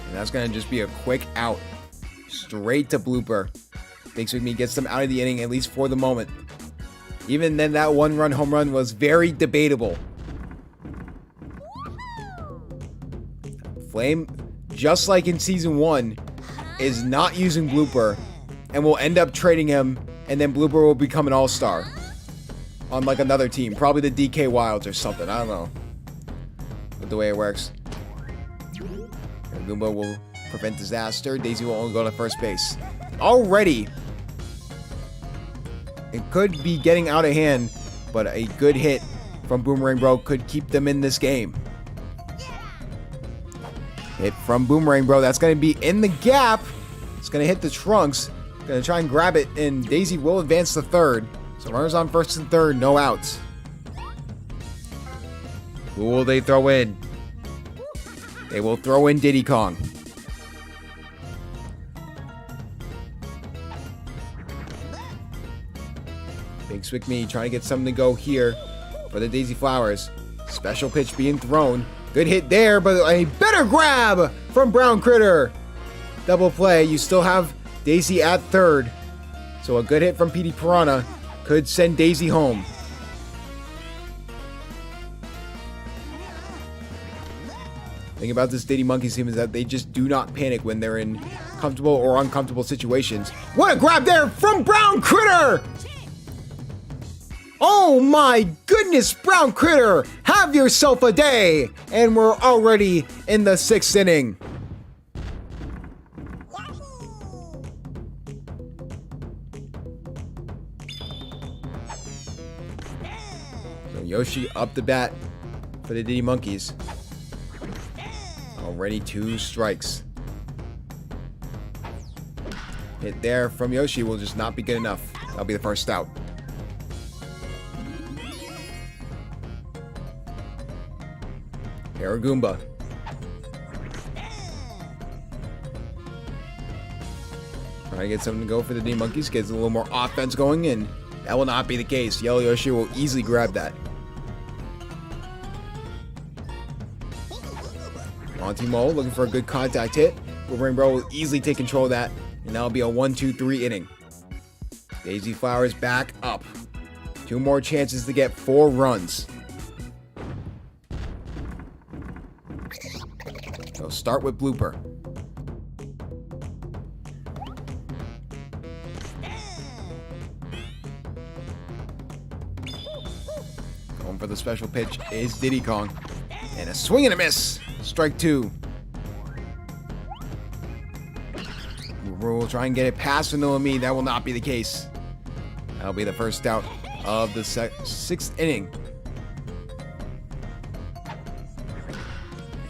And that's going to just be a quick out. Straight to blooper. Binks McMee gets them out of the inning, at least for the moment. Even then, that 1-run home run was very debatable. Flame, just like in Season 1, is not using blooper and will end up trading him, and then blooper will become an all-star on like another team. Probably the DK Wilds or something. I don't know. But the way it works. Goomba will prevent disaster. Daisy will only go to first base. Already It could be getting out of hand, but a good hit from Boomerang Bro could keep them in this game. Hit from Boomerang Bro. That's going to be in the gap. It's going to hit the trunks. Going to try and grab it, and Daisy will advance to third. So runners on first and third, no outs. Who will they throw in? They will throw in Diddy Kong. Big Swick Me trying to get something to go here for the Daisy Flowers. Special pitch being thrown. Good hit there, but a better grab from Brown Critter. Double play. You still have Daisy at third. So a good hit from PD Piranha could send Daisy home. The thing about this Diddy Monkeys team is that they just do not panic when they're in comfortable or uncomfortable situations. What a grab there from Brown Critter! Oh my goodness, Brown Critter! Have yourself a day! And we're already in the 6th inning. So Yoshi up the bat for the Diddy Monkeys. Already 2 strikes. Hit there from Yoshi will just not be good enough. That'll be the first out. Paragoomba. Trying to get something to go for the Diddy Monkeys. Gets a little more offense going, and that will not be the case. Yellow Yoshi will easily grab that. Monty Mole looking for a good contact hit. Boomerang Bro will easily take control of that, and that'll be a 1-2-3 inning. Daisy Flowers back up. 2 more chances to get 4 runs. So start with Blooper. Going for the special pitch is Diddy Kong. And a swing and a miss. Strike 2. We'll try and get it past Vanilla Me. That will not be the case. That'll be the first out of the 6th inning.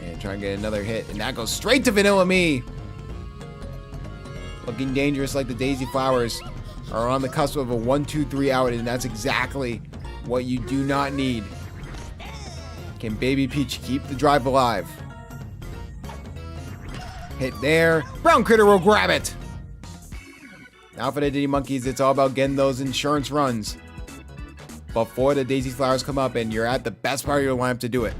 And try and get another hit. And that goes straight to Vanilla Me. Looking dangerous like the Daisy Flowers are on the cusp of a 1-2-3 out. And that's exactly what you do not need. Can Baby Peach keep the drive alive? Hit there. Brown Critter will grab it. Now for the Diddy Monkeys, it's all about getting those insurance runs before the Daisy Flowers come up, and you're at the best part of your lineup to do it.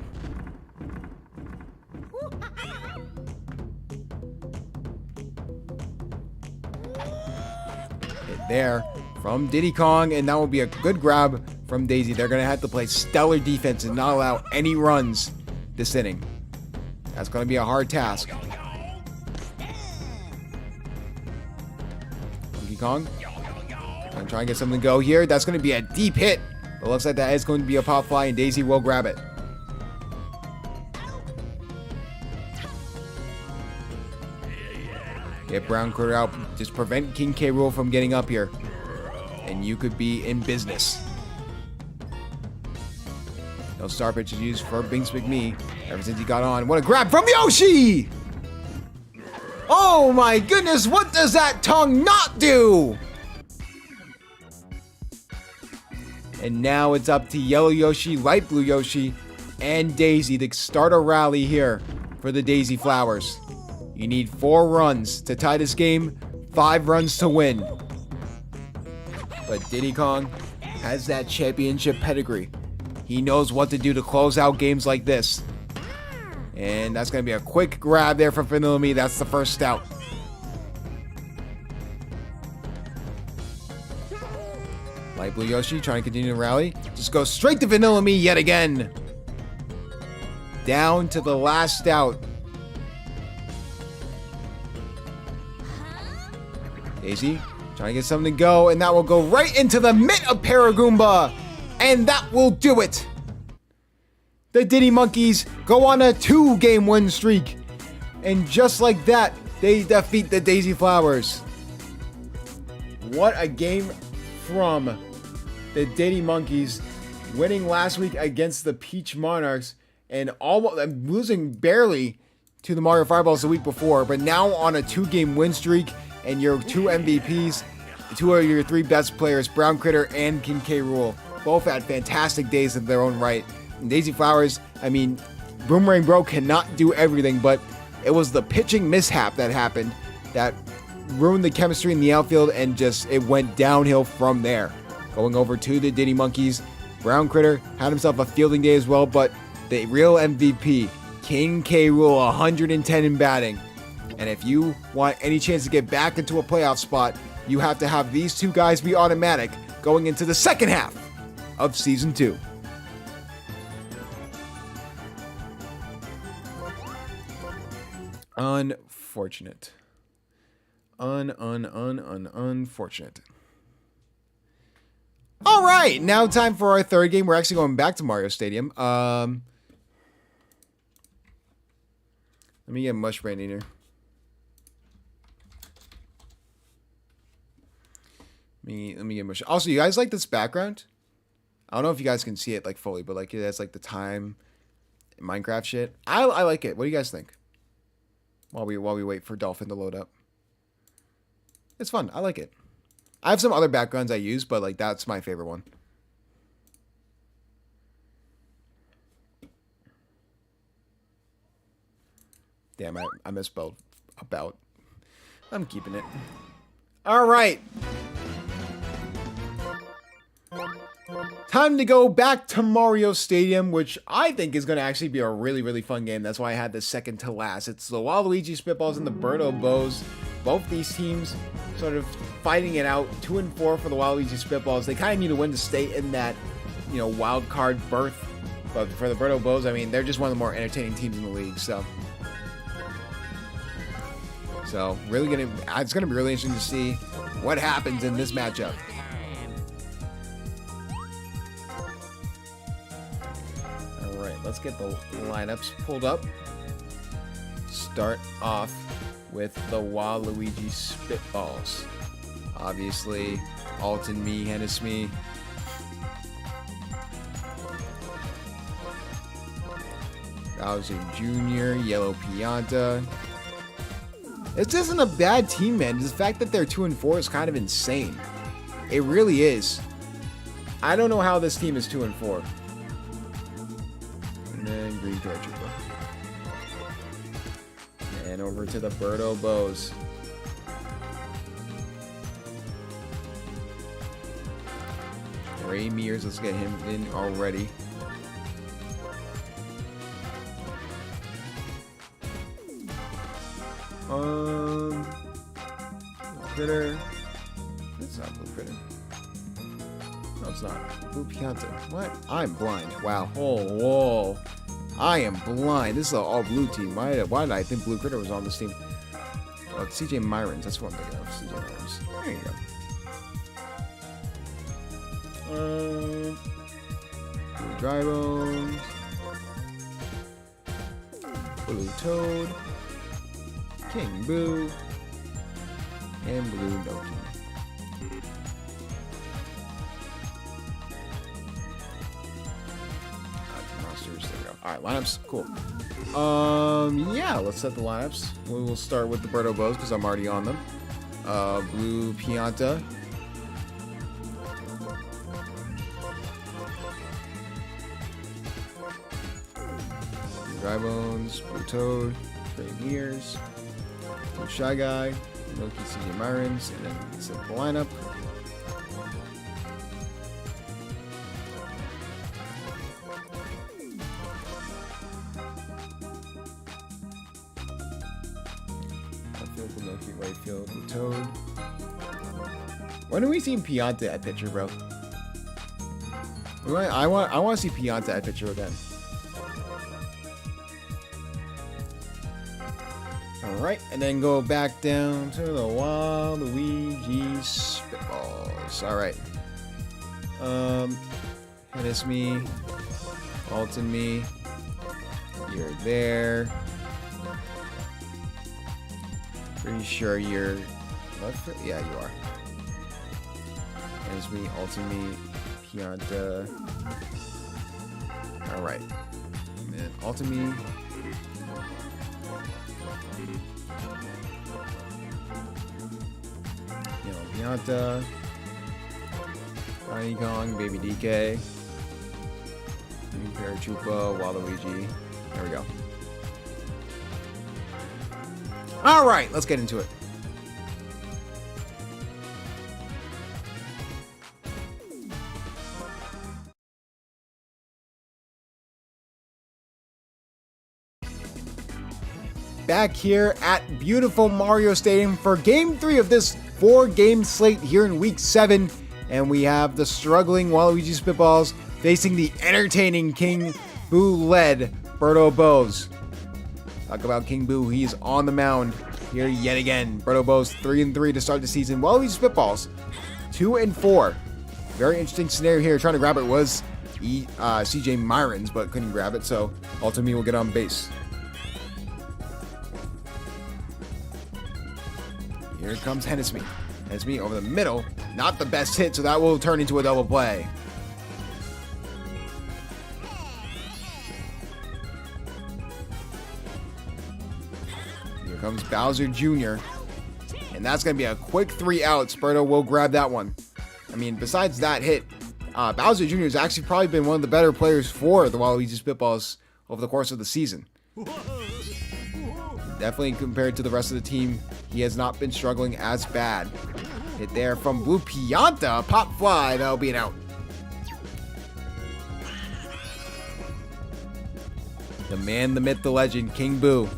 Hit there from Diddy Kong, and that will be a good grab from Daisy. They're going to have to play stellar defense and not allow any runs this inning. That's going to be a hard task. Donkey Kong. I'm trying to get something to go here. That's going to be a deep hit. It looks like that is going to be a pop fly, and Daisy will grab it. Get Brown Critter out. Just prevent King K. Rool from getting up here. And you could be in business. No star pitches used for Bing Swick Me ever since he got on. What a grab from Yoshi! Oh my goodness, what does that tongue not do? And now it's up to Yellow Yoshi, Light Blue Yoshi, and Daisy to start a rally here for the Daisy Flowers. You need 4 runs to tie this game, 5 runs to win. But Diddy Kong has that championship pedigree. He knows what to do to close out games like this. And that's going to be a quick grab there from Vanilla Me. That's the first out. Light Blue Yoshi trying to continue to rally. Just go straight to Vanilla Me yet again. Down to the last out. Daisy trying to get something to go, and that will go right into the mitt of Paragoomba. And that will do it. The Diddy Monkeys go on a 2-game win streak. And just like that, they defeat the Daisy Flowers. What a game from the Diddy Monkeys, winning last week against the Peach Monarchs and almost losing barely to the Mario Fireballs the week before, but now on a 2-game win streak, and your 2 MVPs, 2 of your 3 best players, Brown Critter and King K. Rool, both had fantastic days of their own right. And Daisy Flowers, I mean, Boomerang Bro cannot do everything, but it was the pitching mishap that happened that ruined the chemistry in the outfield, and just it went downhill from there. Going over to the Diddy Monkeys, Brown Critter had himself a fielding day as well, but the real MVP, King K. Rool, 110 in batting. And if you want any chance to get back into a playoff spot, you have to have these 2 guys be automatic going into the second half of Season 2. Unfortunate. Unfortunate. All right, now time for our third game. We're actually going back to Mario Stadium. Let me get Mush Brain in here. Let me get Mush. Also, you guys like this background? I don't know if you guys can see it like fully, but like it has like the time Minecraft shit. I like it. What do you guys think? While we wait for Dolphin to load up. It's fun. I like it. I have some other backgrounds I use, but like that's my favorite one. Damn, I misspelled about. I'm keeping it. All right. Time to go back to Mario Stadium, which I think is going to actually be a really, really fun game. That's why I had this second to last. It's the Waluigi Spitballs and the Birdo Bows. Both these teams sort of fighting it out. 2-4 for the Waluigi Spitballs. They kind of need to win to stay in that, wild card berth. But for the Birdo Bows, I mean, they're just one of the more entertaining teams in the league. So really it's gonna be really interesting to see what happens in this matchup. All right, let's get the lineups pulled up. Start off with the Waluigi Spitballs. Obviously, Alton me, Hennis me. Bowser Jr., Yellow Pianta. This isn't a bad team, man. The fact that they're 2-4 is kind of insane. It really is. I don't know how this team is 2-4. And then Green Paratrooper. And over to the Birdo Bows. Ray Mears, let's get him in already. Critter. It's not Blue Critter. No, it's not. Blue Pianta. What? I'm blind. Wow. Oh, whoa. I am blind. This is an all-blue team. Why did I think Blue Critter was on this team? Oh, it's CJ Myrons. That's what I'm thinking of. CJ Myrons. There you go. Blue Dry Bones. Blue Toad. King Boo. And Blue Donkey. Monsters. There we go. Alright, lineups. Cool. Yeah, let's set the lineups. We will start with the Birdo Bows because I'm already on them. Blue Pianta. Dry Bones, Blue Toad, Trey Mears, Blue Shy Guy, Loki CJ Myrons, and then set the lineup. Left field, Loki, right field, Blue Toad. When are we seeing Pianta at pitcher, bro? I want to see Pianta at pitcher again. Alright, and then go back down to the Waluigi Spitballs. Alright. Hennis me. Alton me. You're there. Pretty sure you're left foot? Yeah, you are. Hennis me, Alton me, Pianta. All right. And then Ultimate. Pianta. Tiny Kong, Baby DK. Parachupa, Waluigi. There we go. All right, let's get into it. Back here at beautiful Mario Stadium for Game 3 of this 4-game slate here in Week 7. And we have the struggling Waluigi Spitballs facing the entertaining King Boo-led Berto Bose. Talk about King Boo, he's on the mound here yet again. Berto Bose 3-3 to start the season. Waluigi Spitballs 2-4. Very interesting scenario here. Trying to grab it was CJ Myron's, but couldn't grab it, so Ultimate will get on base. Here comes Hennesme. Hennesme over the middle. Not the best hit, so that will turn into a double play. Here comes Bowser Jr. And that's going to be a quick 3 outs. Berto will grab that one. I mean, besides that hit, Bowser Jr. has actually probably been one of the better players for the Waluigi Spitballs over the course of the season. Definitely compared to the rest of the team, he has not been struggling as bad. Hit there from Blue Pianta. Pop fly. That'll be an out. The man, the myth, the legend, King Boo.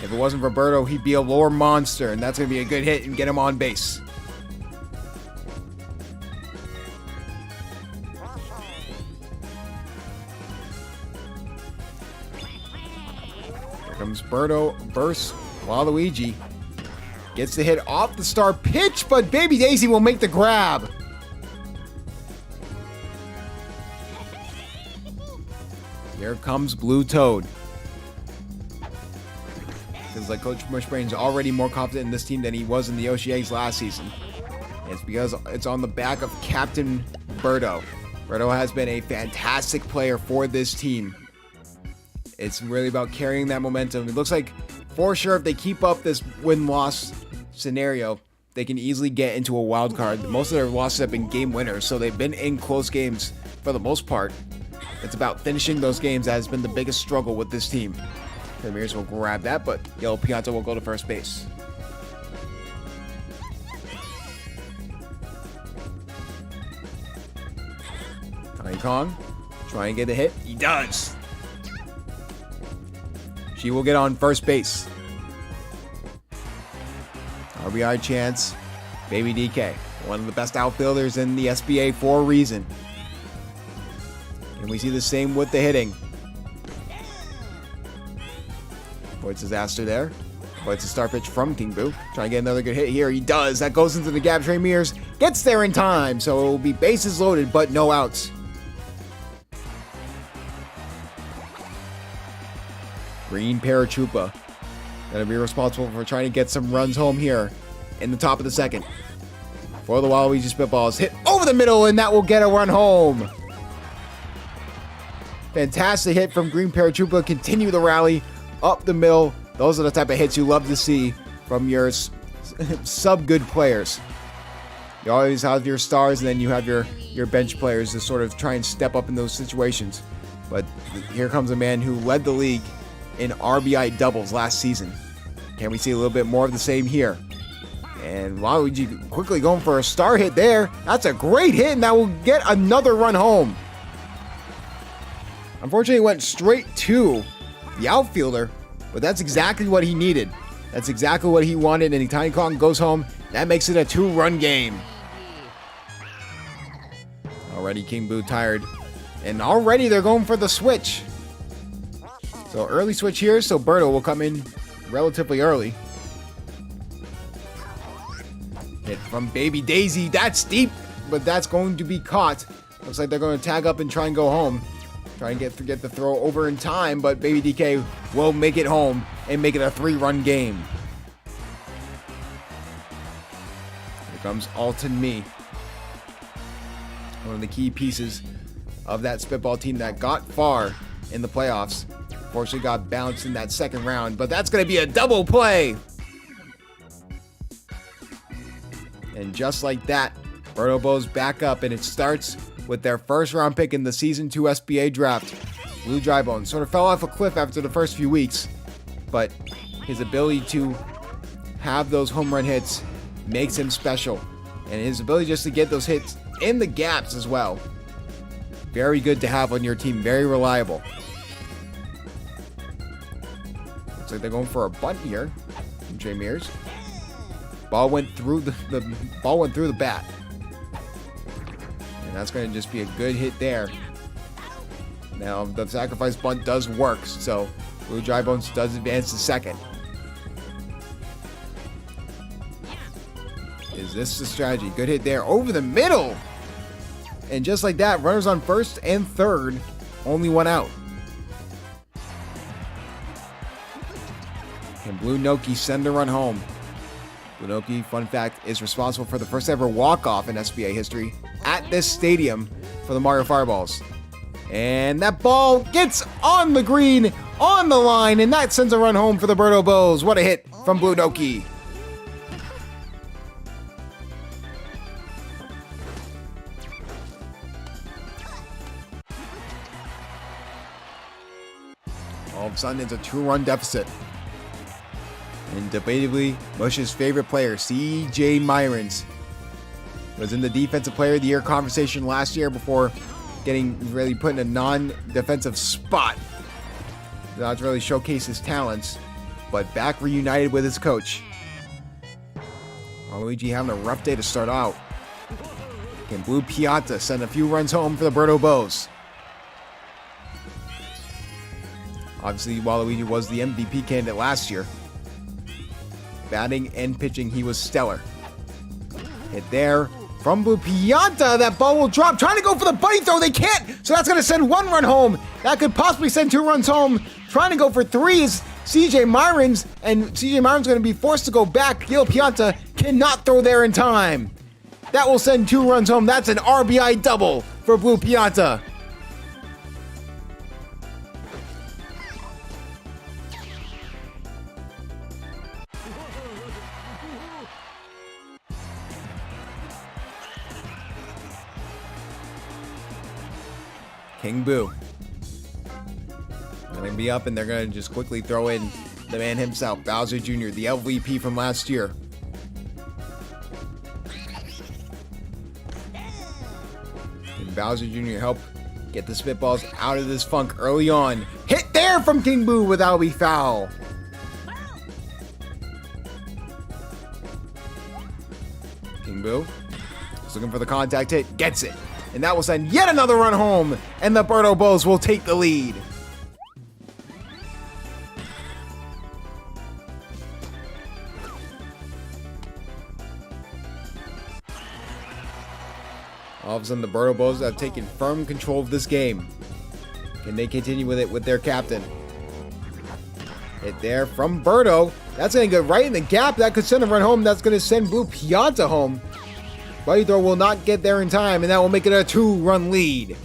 If it wasn't for Berto, he'd be a lore monster, and that's going to be a good hit and get him on base. Here comes Berto versus Waluigi. Gets the hit off the star pitch, but Baby Daisy will make the grab. Here comes Blue Toad. Feels like Coach Mushbrain's already more confident in this team than he was in the OCAs last season. It's because it's on the back of Captain Berto. Berto has been a fantastic player for this team. It's really about carrying that momentum. It looks like, for sure, if they keep up this win-loss scenario, they can easily get into a wild card. Most of their losses have been game winners, so they've been in close games for the most part. It's about finishing those games that has been the biggest struggle with this team. Ramirez will grab that, but Yellow Pianta will go to first base. Tiny Kong, try and get the hit. He does. She will get on first base. RBI chance. Baby DK, one of the best outfielders in the SBA for a reason. And we see the same with the hitting. Avoids disaster there. Avoids a star pitch from King Boo. Trying to get another good hit here. He does. That goes into the gap. Ramirez gets there in time. So it will be bases loaded, but no outs. Green Parachupa. Gonna be responsible for trying to get some runs home here in the top of the second. For the Waluigi Spitballs. Hit over the middle, and that will get a run home. Fantastic hit from Green Parachupa. Continue the rally up the middle. Those are the type of hits you love to see from your sub-good players. You always have your stars, and then you have your bench players to sort of try and step up in those situations. But here comes a man who led the league in RBI doubles last season. Can we see a little bit more of the same here? And Waluigi quickly going for a star hit there. That's a great hit, and that will get another run home. Unfortunately, it went straight to the outfielder, but that's exactly what he needed. That's exactly what he wanted, and Tiny Kong goes home. That makes it a 2-run game. Already King Boo tired, and already they're going for the switch. So early switch here, so Berto will come in relatively early. Hit from Baby Daisy. That's deep, but that's going to be caught. Looks like they're going to tag up and try and go home. Try and get the throw over in time, but Baby DK will make it home and make it a 3-run game. Here comes Alton Me. one of the key pieces of that spitball team that got far in the playoffs. Fortunately got bounced in that second round, but that's going to be a double play. And just like that, Berto Bows back up, and it starts with their first round pick in the Season 2 SBA draft. Blue Drybones sort of fell off a cliff after the first few weeks, but his ability to have those home run hits makes him special. And his ability just to get those hits in the gaps as well. Very good to have on your team, very reliable. Looks like they're going for a bunt here from Jay Mears. Ball went through the ball went through the bat. And that's going to just be a good hit there. Now, the sacrifice bunt does work, so Blue Drybones does advance to second. Is this the strategy? Good hit there over the middle. And just like that, runners on first and third, only one out. Can Blue Noki send a run home? Blue Noki, fun fact, is responsible for the first ever walk-off in SBA history at this stadium for the Mario Fireballs. And that ball gets on the green, on the line, and that sends a run home for the Berto Bows. What a hit from Blue Noki. All of a sudden, it's a 2-run deficit. And debatably, Mush's favorite player, C.J. Myrons, was in the Defensive Player of the Year conversation last year before getting really put in a non-defensive spot. Not to really showcase his talents, but back reunited with his coach. Luigi having a rough day to start out. Can Blue Pianta send a few runs home for the Berto Bows? Obviously, Waluigi was the MVP candidate last year. Batting and pitching, he was stellar. Hit there from Blue Pianta. That ball will drop. Trying to go for the buddy throw. They can't. So that's going to send 1 run home. That could possibly send 2 runs home. Trying to go for 3 is CJ Myrons. And CJ Myrons going to be forced to go back. Gil Pianta cannot throw there in time. That will send 2 runs home. That's an RBI double for Blue Pianta. King Boo. Going to be up, and they're going to just quickly throw in the man himself, Bowser Jr., the LVP from last year. Can Bowser Jr. help get the spitballs out of this funk early on? Hit there from King Boo, but that'll be foul. King Boo is looking for the contact hit, gets it. And that will send yet another run home, and the Berto Bows will take the lead. All of a sudden, the Berto Bows have taken firm control of this game. Can they continue with it with their captain? Hit there from Berto. That's going to go right in the gap. That could send a run home. That's going to send Blue Pianta home. Buddy throw will not get there in time, and that will make it a 2-run lead.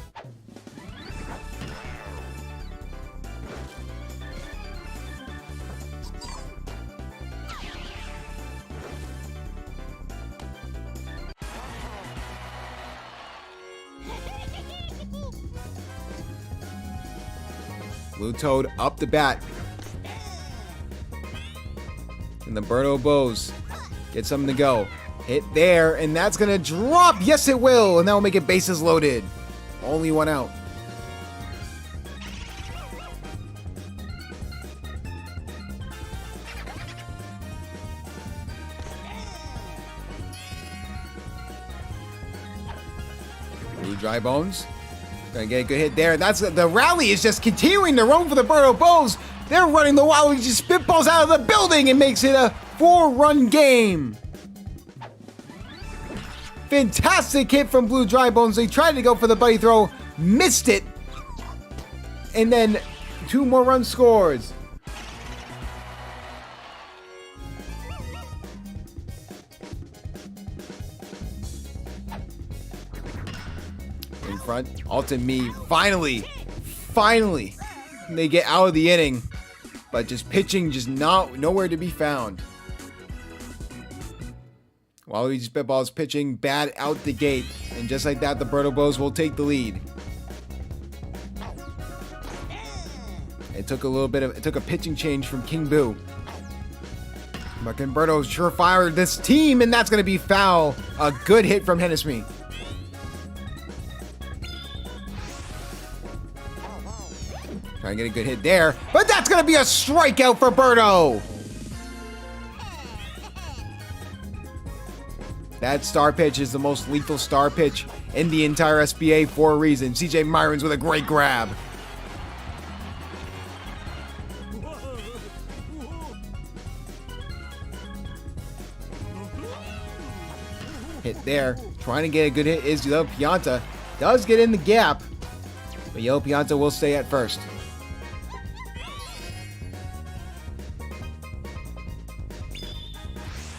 Blue Toad up the bat. And the Berto Bows get something to go. Hit there, and that's going to drop. Yes, it will, and that will make it bases loaded. Only 1 out. Blue Drybones. Gonna get a good hit there. That's the rally is just continuing to roam for the Berto Bows. They're running the Waluigi spitballs out of the building and makes it a 4-run game. Fantastic hit from Blue Drybones. They tried to go for the buddy throw, missed it, and then 2 more runs scores. front. Alton Me, finally, they get out of the inning. But just pitching, just nowhere to be found. Waluigi Spitball's pitching bad out the gate. And just like that, the Birdo Bows will take the lead. It took a pitching change from King Boo. But can Birdo surefire this team, and that's going to be foul. A good hit from Hennesme. Trying to get a good hit there, but that's going to be a strikeout for Birdo. That star pitch is the most lethal star pitch in the entire SBA for a reason. CJ Myrons with a great grab. Hit there. Trying to get a good hit is Yellow Pianta. Does get in the gap, but Yellow Pianta will stay at first.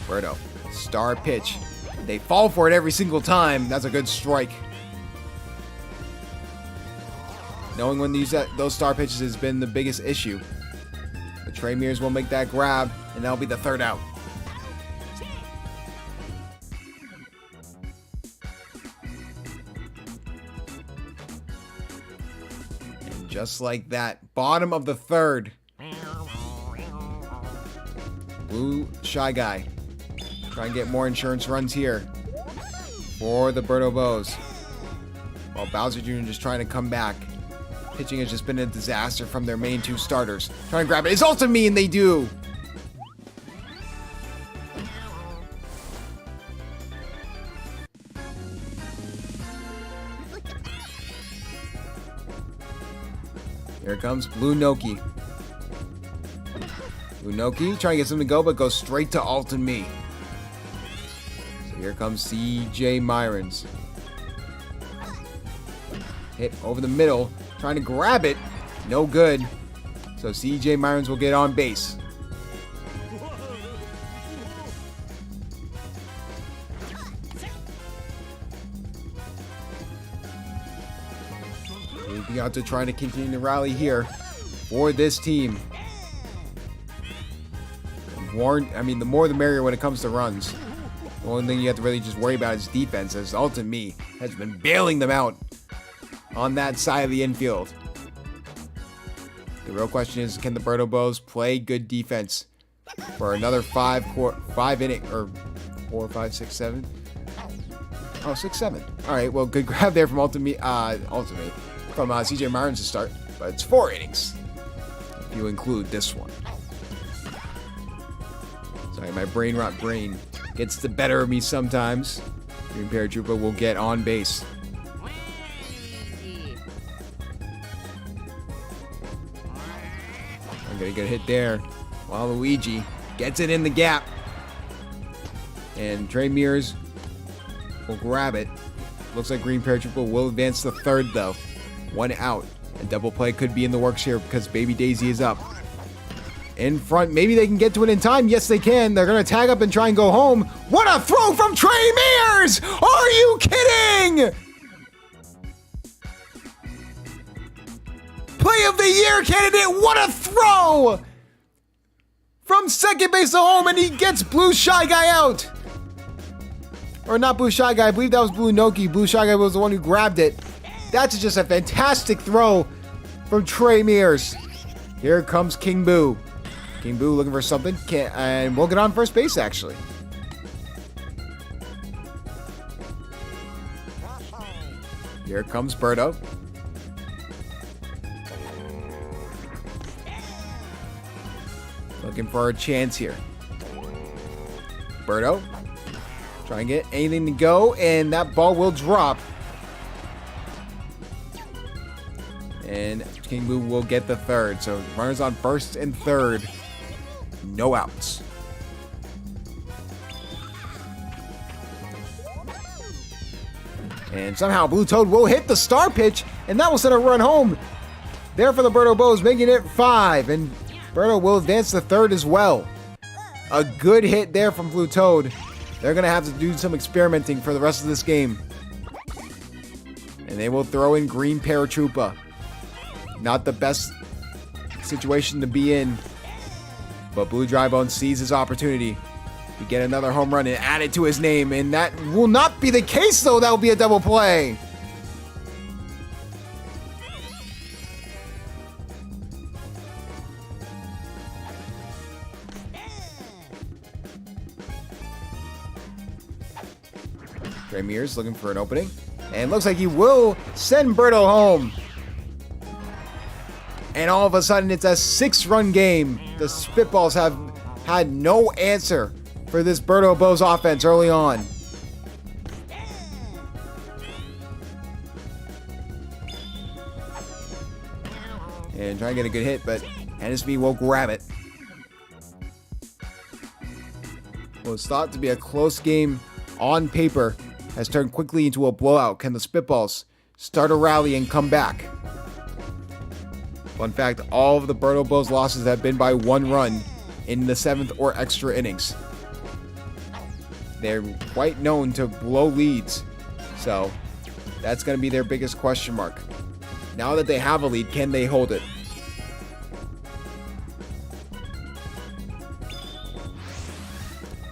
Birdo, star pitch. They fall for it every single time. That's a good strike. Knowing when to use those star pitches has been the biggest issue. But Trey Mears will make that grab, and that'll be the third out. And just like that, bottom of the third. Blue Shy Guy. Try and get more insurance runs here for the Birdo Bows. While Bowser Jr. just trying to come back. Pitching has just been a disaster from their main two starters. Trying to grab it. It's Ultimate Me, and they do. Here comes Blue Noki. Blue Noki trying to get something to go, but goes straight to Ultimate Me. So here comes CJ Myrons. Hit over the middle. Trying to grab it. No good. So CJ Myrons will get on base. Moving out to trying to continue to rally here for this team. The more the merrier when it comes to runs. The only thing you have to really just worry about is defense, as Ultimate Me has been bailing them out on that side of the infield. The real question is, can the Birdo Bows play good defense for another 5 inning, or 4, 5, 6, 7? Oh, 6, 7. All right, well, good grab there from Ultimate from CJ Myrons to start, but it's 4 innings if you include this one. Sorry, my brain rot brain gets the better of me sometimes. Green Paratrooper will get on base. I'm gonna get a hit there. Waluigi gets it in the gap. And Trey Mears will grab it. Looks like Green Paratrooper will advance to third though. 1 out. A double play could be in the works here because Baby Daisy is up. In front, maybe they can get to it in time. Yes, they can. They're gonna tag up and try and go home. What a throw from Trey Mears! Are you kidding? Play of the year candidate, what a throw! From second base to home, and he gets Blue Shy Guy out. Or not Blue Shy Guy, I believe that was Blue Noki. Blue Shy Guy was the one who grabbed it. That's just a fantastic throw from Trey Mears. Here comes King Boo. King Boo looking for something, and we'll get on first base actually. Here comes Birdo. Looking for a chance here. Birdo. Try and get anything to go, and that ball will drop. And King Boo will get the third. So runners on first and third. No outs. And somehow Blue Toad will hit the star pitch, and that will send a run home. There for the Birdo Bows, making it 5. And Birdo will advance to third as well. A good hit there from Blue Toad. They're going to have to do some experimenting for the rest of this game. And And they will throw in green paratrooper. Not the best situation to be in. But Blue Drybone sees his opportunity to get another home run and add it to his name. And that will not be the case, though. That will be a double play. Trey Mears looking for an opening. And looks like he will send Berto home. And all of a sudden, it's a 6-run game. The Spitballs have had no answer for this Berto Bowes offense early on. And trying to get a good hit, but Hennessy will grab it. What was thought to be a close game on paper has turned quickly into a blowout. Can the Spitballs start a rally and come back? Fun fact, all of the Berto Bowes losses have been by 1 run in the 7th or extra innings. They're quite known to blow leads, so that's going to be their biggest question mark. Now that they have a lead, can they hold it?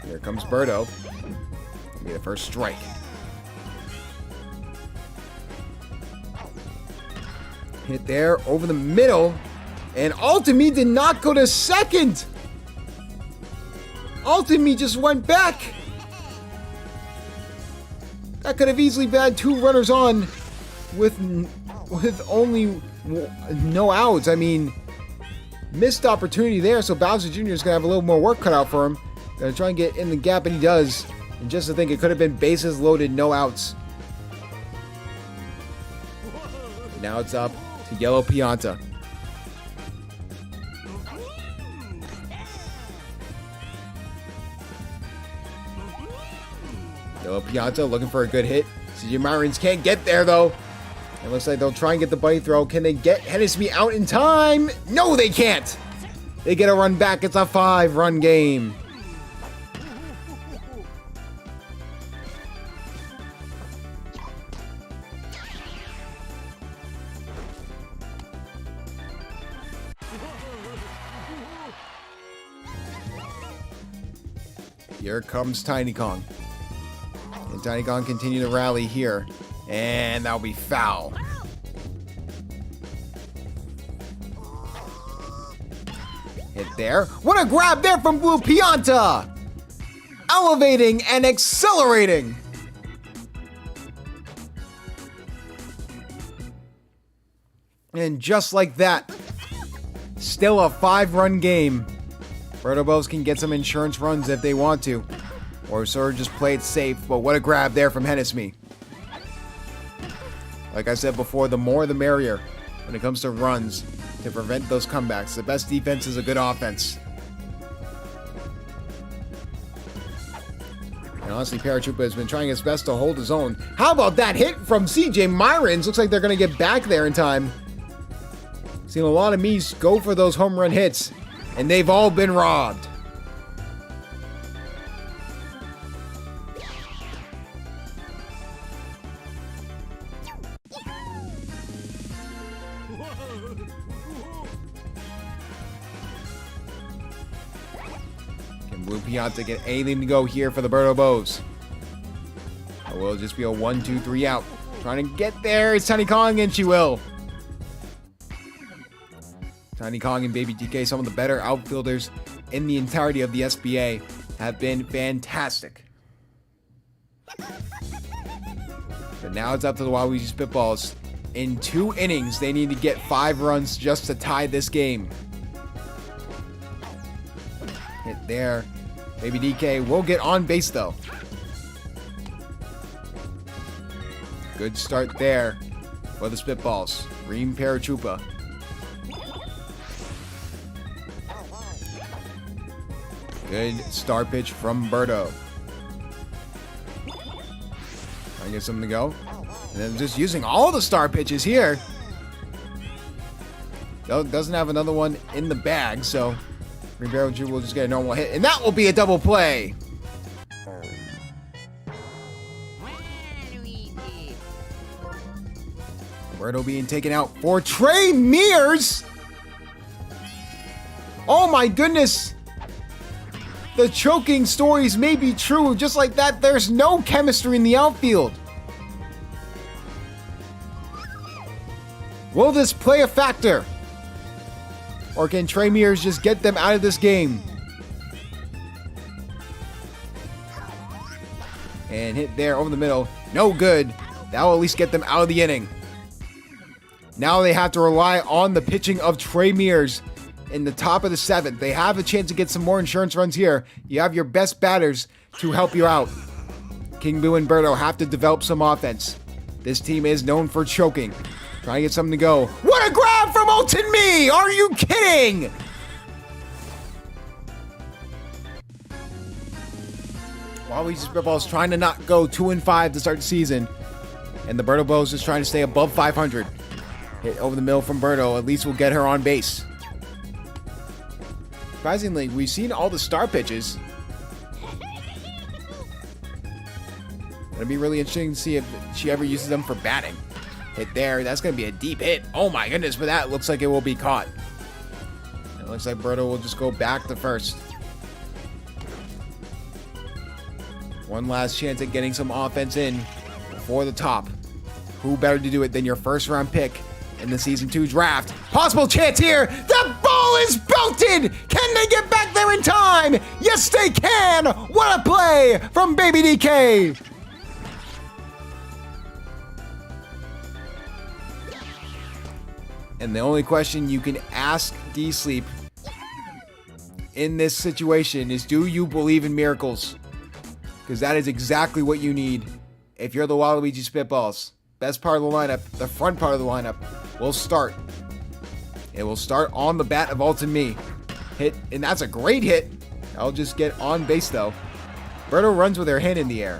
Here comes Berto. Be the first strike. Hit there over the middle. And Ultimi did not go to second. Ultimi just went back. That could have easily had 2 runners on with only no outs. I mean, missed opportunity there. So Bowser Jr. is going to have a little more work cut out for him. Going to try and get in the gap, and he does. And just to think, it could have been bases loaded, no outs. Now it's up to Yellow Pianta. Yellow Pianta looking for a good hit. CJ Myrons can't get there, though. It looks like they'll try and get the bunny throw. Can they get Hennessy out in time? No, they can't. They get a run back. It's a 5-run game. Here comes Tiny Kong. And Tiny Kong continue to rally here. And that'll be foul. Hit there. What a grab there from Blue Pianta! Elevating and accelerating. And just like that, still a 5-run game. Berto Bowes can get some insurance runs if they want to. Or sort of just play it safe, but what a grab there from Hennessy. Like I said before, the more the merrier when it comes to runs to prevent those comebacks. The best defense is a good offense. And honestly, Paratroopa has been trying his best to hold his own. How about that hit from CJ Myrons? Looks like they're going to get back there in time. Seen a lot of Mies go for those home run hits, and they've all been robbed. Can Blue Pianta get anything to go here for the Berto Bowes? Or will it just be a 1-2-3 out? Trying to get there. It's Tiny Kong, and she will. Tiny Kong and Baby DK, some of the better outfielders in the entirety of the SBA, have been fantastic. But now it's up to the Waluigi Spitballs. In 2 innings, they need to get 5 runs just to tie this game. Hit there. Baby DK will get on base, though. Good start there for the Spitballs. Green Paratroopa. Good start pitch from Berto. Trying to get something to go. And then just using all the star pitches here. Doesn't have another one in the bag, so Green Paratroopa will just get a normal hit. And that will be a double play. Birdo being taken out for Trey Mears. Oh my goodness. The choking stories may be true. Just like that, there's no chemistry in the outfield. Will this play a factor? Or can Trey Mears just get them out of this game? And hit there over the middle. No good. That will at least get them out of the inning. Now they have to rely on the pitching of Trey Mears in the top of the 7th. They have a chance to get some more insurance runs here. You have your best batters to help you out. King Boo and Birdo have to develop some offense. This team is known for choking. Trying to get something to go. What a grab from Ulton Me! Are you kidding? Waluigi Spitball's trying to not go 2-5 to start the season. And the Birdo Bows is trying to stay above 500. Hit over the middle from Birdo. At least we'll get her on base. Surprisingly, we've seen all the star pitches. It'll be really interesting to see if she ever uses them for batting. Hit there. That's going to be a deep hit. Oh my goodness, but that looks like it will be caught. It looks like Birdo will just go back to first. One last chance at getting some offense in before the top. Who better to do it than your first round pick in the Season 2 draft? Possible chance here. The ball is belted. Can they get back there in time? Yes, they can. What a play from Baby DK. And the only question you can ask D-Sleep in this situation is, do you believe in miracles? Because that is exactly what you need if you're the Waluigi Spitballs. Best part of the lineup, the front part of the lineup, will start. It will start on the bat of Ulton Me. Hit, and that's a great hit. I'll just get on base though. Birdo runs with her hand in the air.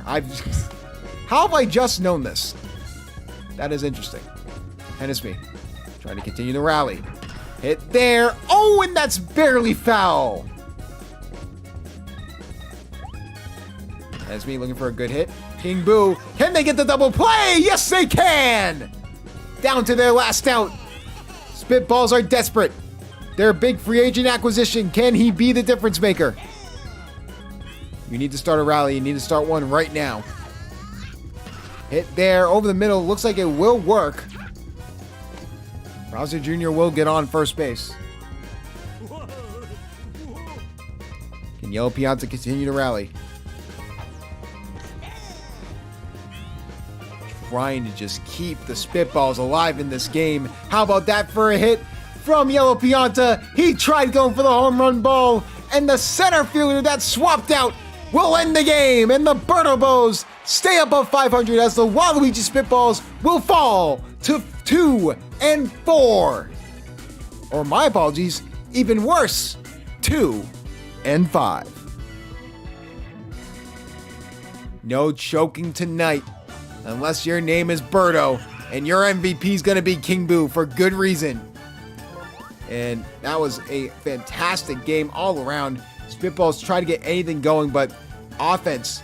How have I just known this? That is interesting. And it's me. Trying to continue the rally. Hit there. Oh, and that's barely foul. That's me looking for a good hit. King Boo. Can they get the double play? Yes, they can. Down to their last out. Spitballs are desperate. Their big free agent acquisition. Can he be the difference maker? You need to start a rally. You need to start one right now. Hit there over the middle. Looks like it will work. Bowser Jr. will get on first base. Can Yellow Pianta continue to rally? Trying to just keep the Spitballs alive in this game. How about that for a hit from Yellow Pianta? He tried going for the home run ball, and the center fielder that swapped out will end the game, and the Birdo Bows stay above 500 as the Waluigi Spitballs will fall to 2-4. Or my apologies, even worse, 2-5. No choking tonight, unless your name is Birdo, and your MVP is going to be King Boo for good reason. And that was a fantastic game all around. Spitballs try to get anything going, but offense.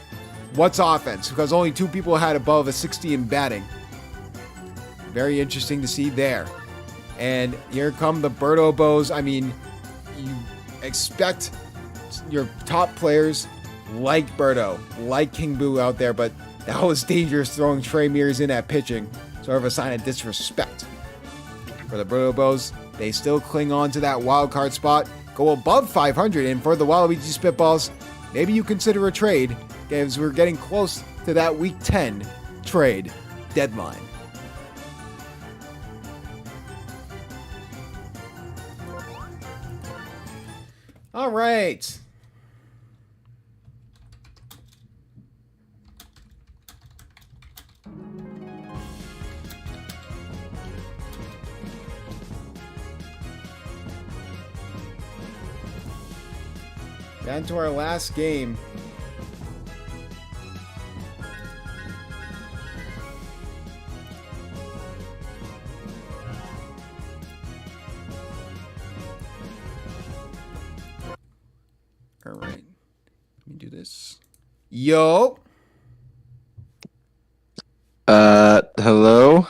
What's offense? Because only 2 people had above a 60 in batting. Very interesting to see there. And here come the Birdo Bows. I mean, you expect your top players like Birdo, like King Boo out there, but that was dangerous throwing Trey Mears in at pitching. Sort of a sign of disrespect. For the Birdo Bows, they still cling on to that wild card spot, go above 500, and for the Waluigi Spitballs, maybe you consider a trade, as we're getting close to that Week 10 trade deadline. All right. Down to our last game. All right. Let me do this. Yo. Hello?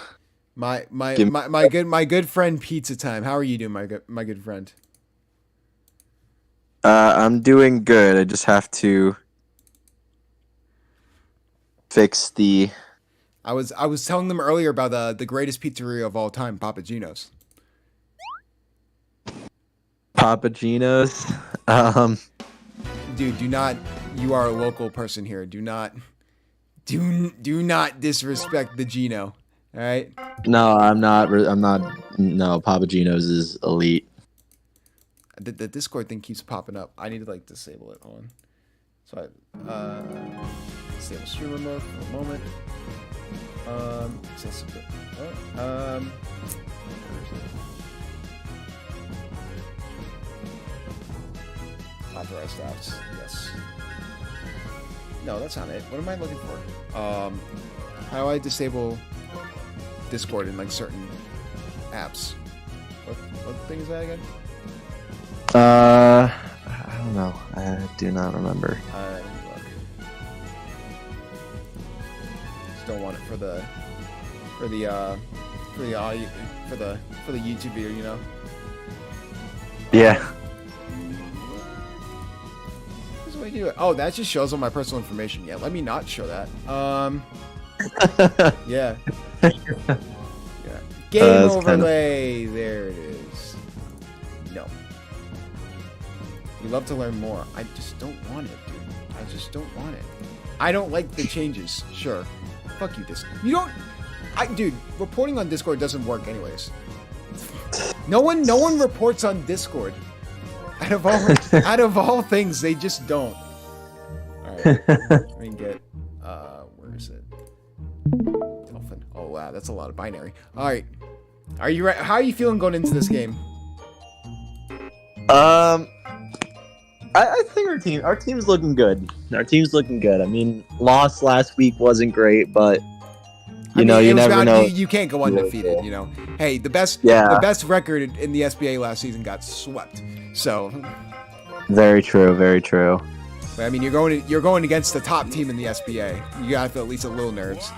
My good friend Pizza Time. How are you doing, my good friend? I'm doing good. I just have to fix the I was telling them earlier about the greatest pizzeria of all time, Papa Gino's. Papagenos. Dude, do not. You are a local person here. Do not disrespect the Gino. All right. No, I'm not. I'm not. No, Papagenos is elite. The Discord thing keeps popping up. I need to like disable it. Hold on. So I disable streamer mode for a moment. Accessible. Where is it? Authorized apps. Yes. No, that's not it. What am I looking for? How do I disable Discord in like certain apps? What thing is that again? I don't know. I do not remember. Let me look. Just don't want it for the audio for the YouTube video, you know. Yeah. This is what you do. Oh, that just shows all my personal information. Yeah, let me not show that. Yeah. Yeah. Game that's overlay. There it is. No. You love to learn more. I just don't want it, dude. I just don't want it. I don't like the changes. Sure. Fuck you, Discord. You don't. Dude, reporting on Discord doesn't work anyways. No one reports on Discord. Out of all things, they just don't. All right. Let me get. Where is it? Dolphin. Oh wow, that's a lot of binary. All right. Are you right? How are you feeling going into this game? I think our team's looking good. Our team's looking good. I mean, loss last week wasn't great, but you never know. You can't go undefeated. You know, hey, the best record in the SBA last season got swept. So, very true, very true. But I mean, you're going against the top team in the SBA. You gotta feel at least a little nerves.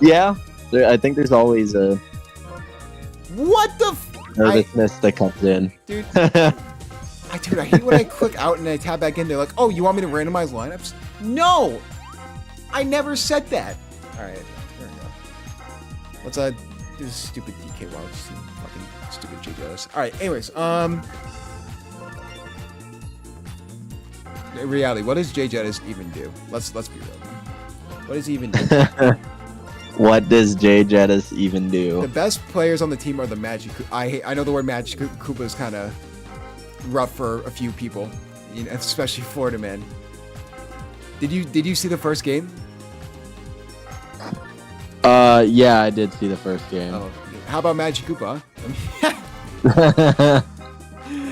Yeah. I think there's always a what the nervousness that comes in. Dude, I hate when I click out and I tab back in. They're like, "Oh, you want me to randomize lineups?" No, I never said that. All right, there we go. Let's do this stupid DK watch. Fucking stupid JJs. All right. Anyways, in reality, what does JJs even do? Let's be real. What does he even do? What does Jay Jettis even do? The best players on the team are the Magic. I know the word Magic Koopa is kind of rough for a few people, you know, especially Florida man. Did you see the first game? Yeah, I did see the first game. Oh, how about Magic Koopa?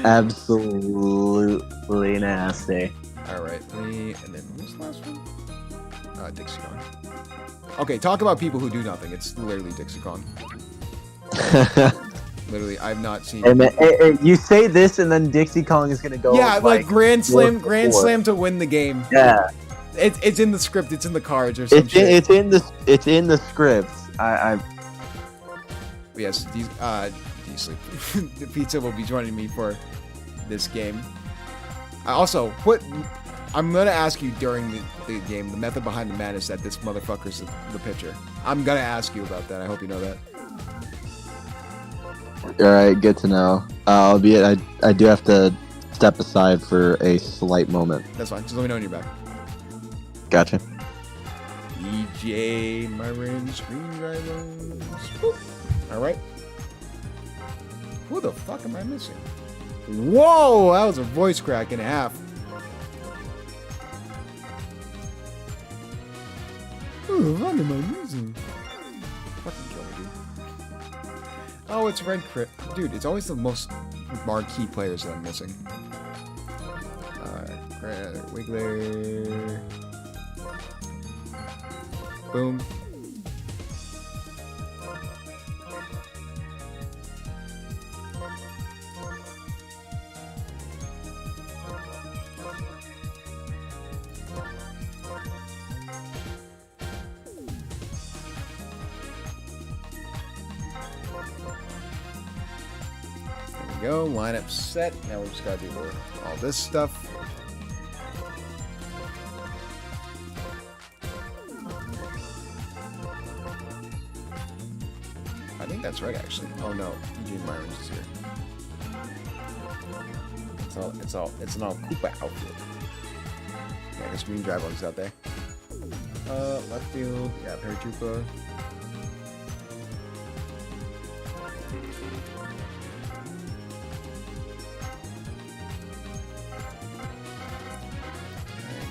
Absolutely nasty. All right, and then who's the last one? Dixicon. Okay, talk about people who do nothing. It's literally Dixicon. Literally, I've not seen. Hey, man, hey, you say this, and then Dixie Kong is gonna go. Yeah, like Grand Slam to win the game. Yeah, it's in the script. It's in the cards or some shit. It's in the script. Yes, sleep. The pizza will be joining me for this game. I'm gonna ask you during the game the method behind the madness that this motherfucker's the pitcher. I'm gonna ask you about that. I hope you know that. All right, good to know. Albeit I do have to step aside for a slight moment. That's fine. Just let me know when you're back. Gotcha. DJ Myron Screenwriters. All right. Who the fuck am I missing? Whoa, that was a voice crack and a half. Who the fuck am I missing? Fucking kill me, dude. Oh, it's Red Crit. Dude, it's always the most marquee players that I'm missing. Wiggler. Boom. go. Lineup set. Now we just gotta do all this stuff. I think that's right, actually. Oh no, DJ Myers is here. It's an all Koopa outfield. Yeah, I guess Green Drive is out there. Left field, yeah, Paratroopa.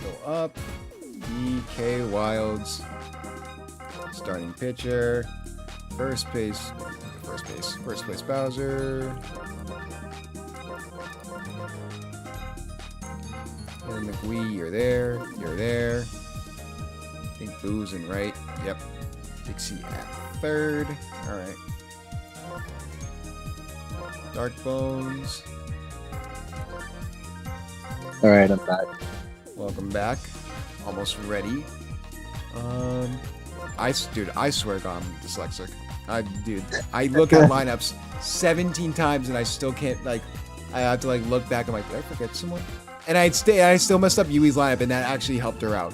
Go up. DK Wilds. Starting pitcher. First place Bowser. And McWee, you're there. I think Boo's in right. Yep. Dixie at third. Alright. Dark Bones. Alright, I'm back. Welcome back. Almost ready. I swear to God, I'm dyslexic. I look at lineups 17 times and I still can't, like, I have to, like, look back. I'm like, did I forget someone? And I still messed up Yui's lineup, and that actually helped her out.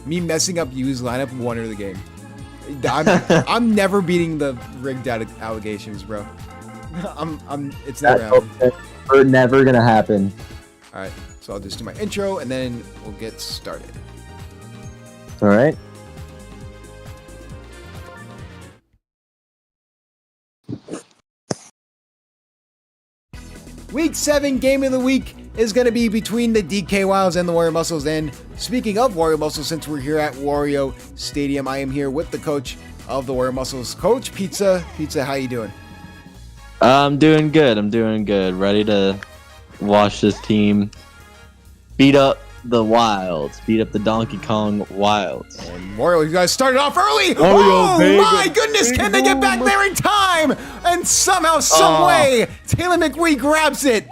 Me messing up Yui's lineup won her the game. I'm never beating the rigged out allegations, bro. It's never happening. We're never gonna happen. All right, so I'll just do my intro, and then we'll get started. All right. Week 7 game of the week is going to be between the DK Wilds and the Warrior Muscles. And speaking of Warrior Muscles, since we're here at Wario Stadium, I am here with the coach of the Warrior Muscles, Coach Pizza. Pizza, how you doing? I'm doing good. Ready to watch this team beat up the Wilds. Beat up the Donkey Kong Wilds. And Wario, you guys started off early. Wario, baby. My goodness, can they get back there in time? And somehow, some way, Taylor McWee grabs it.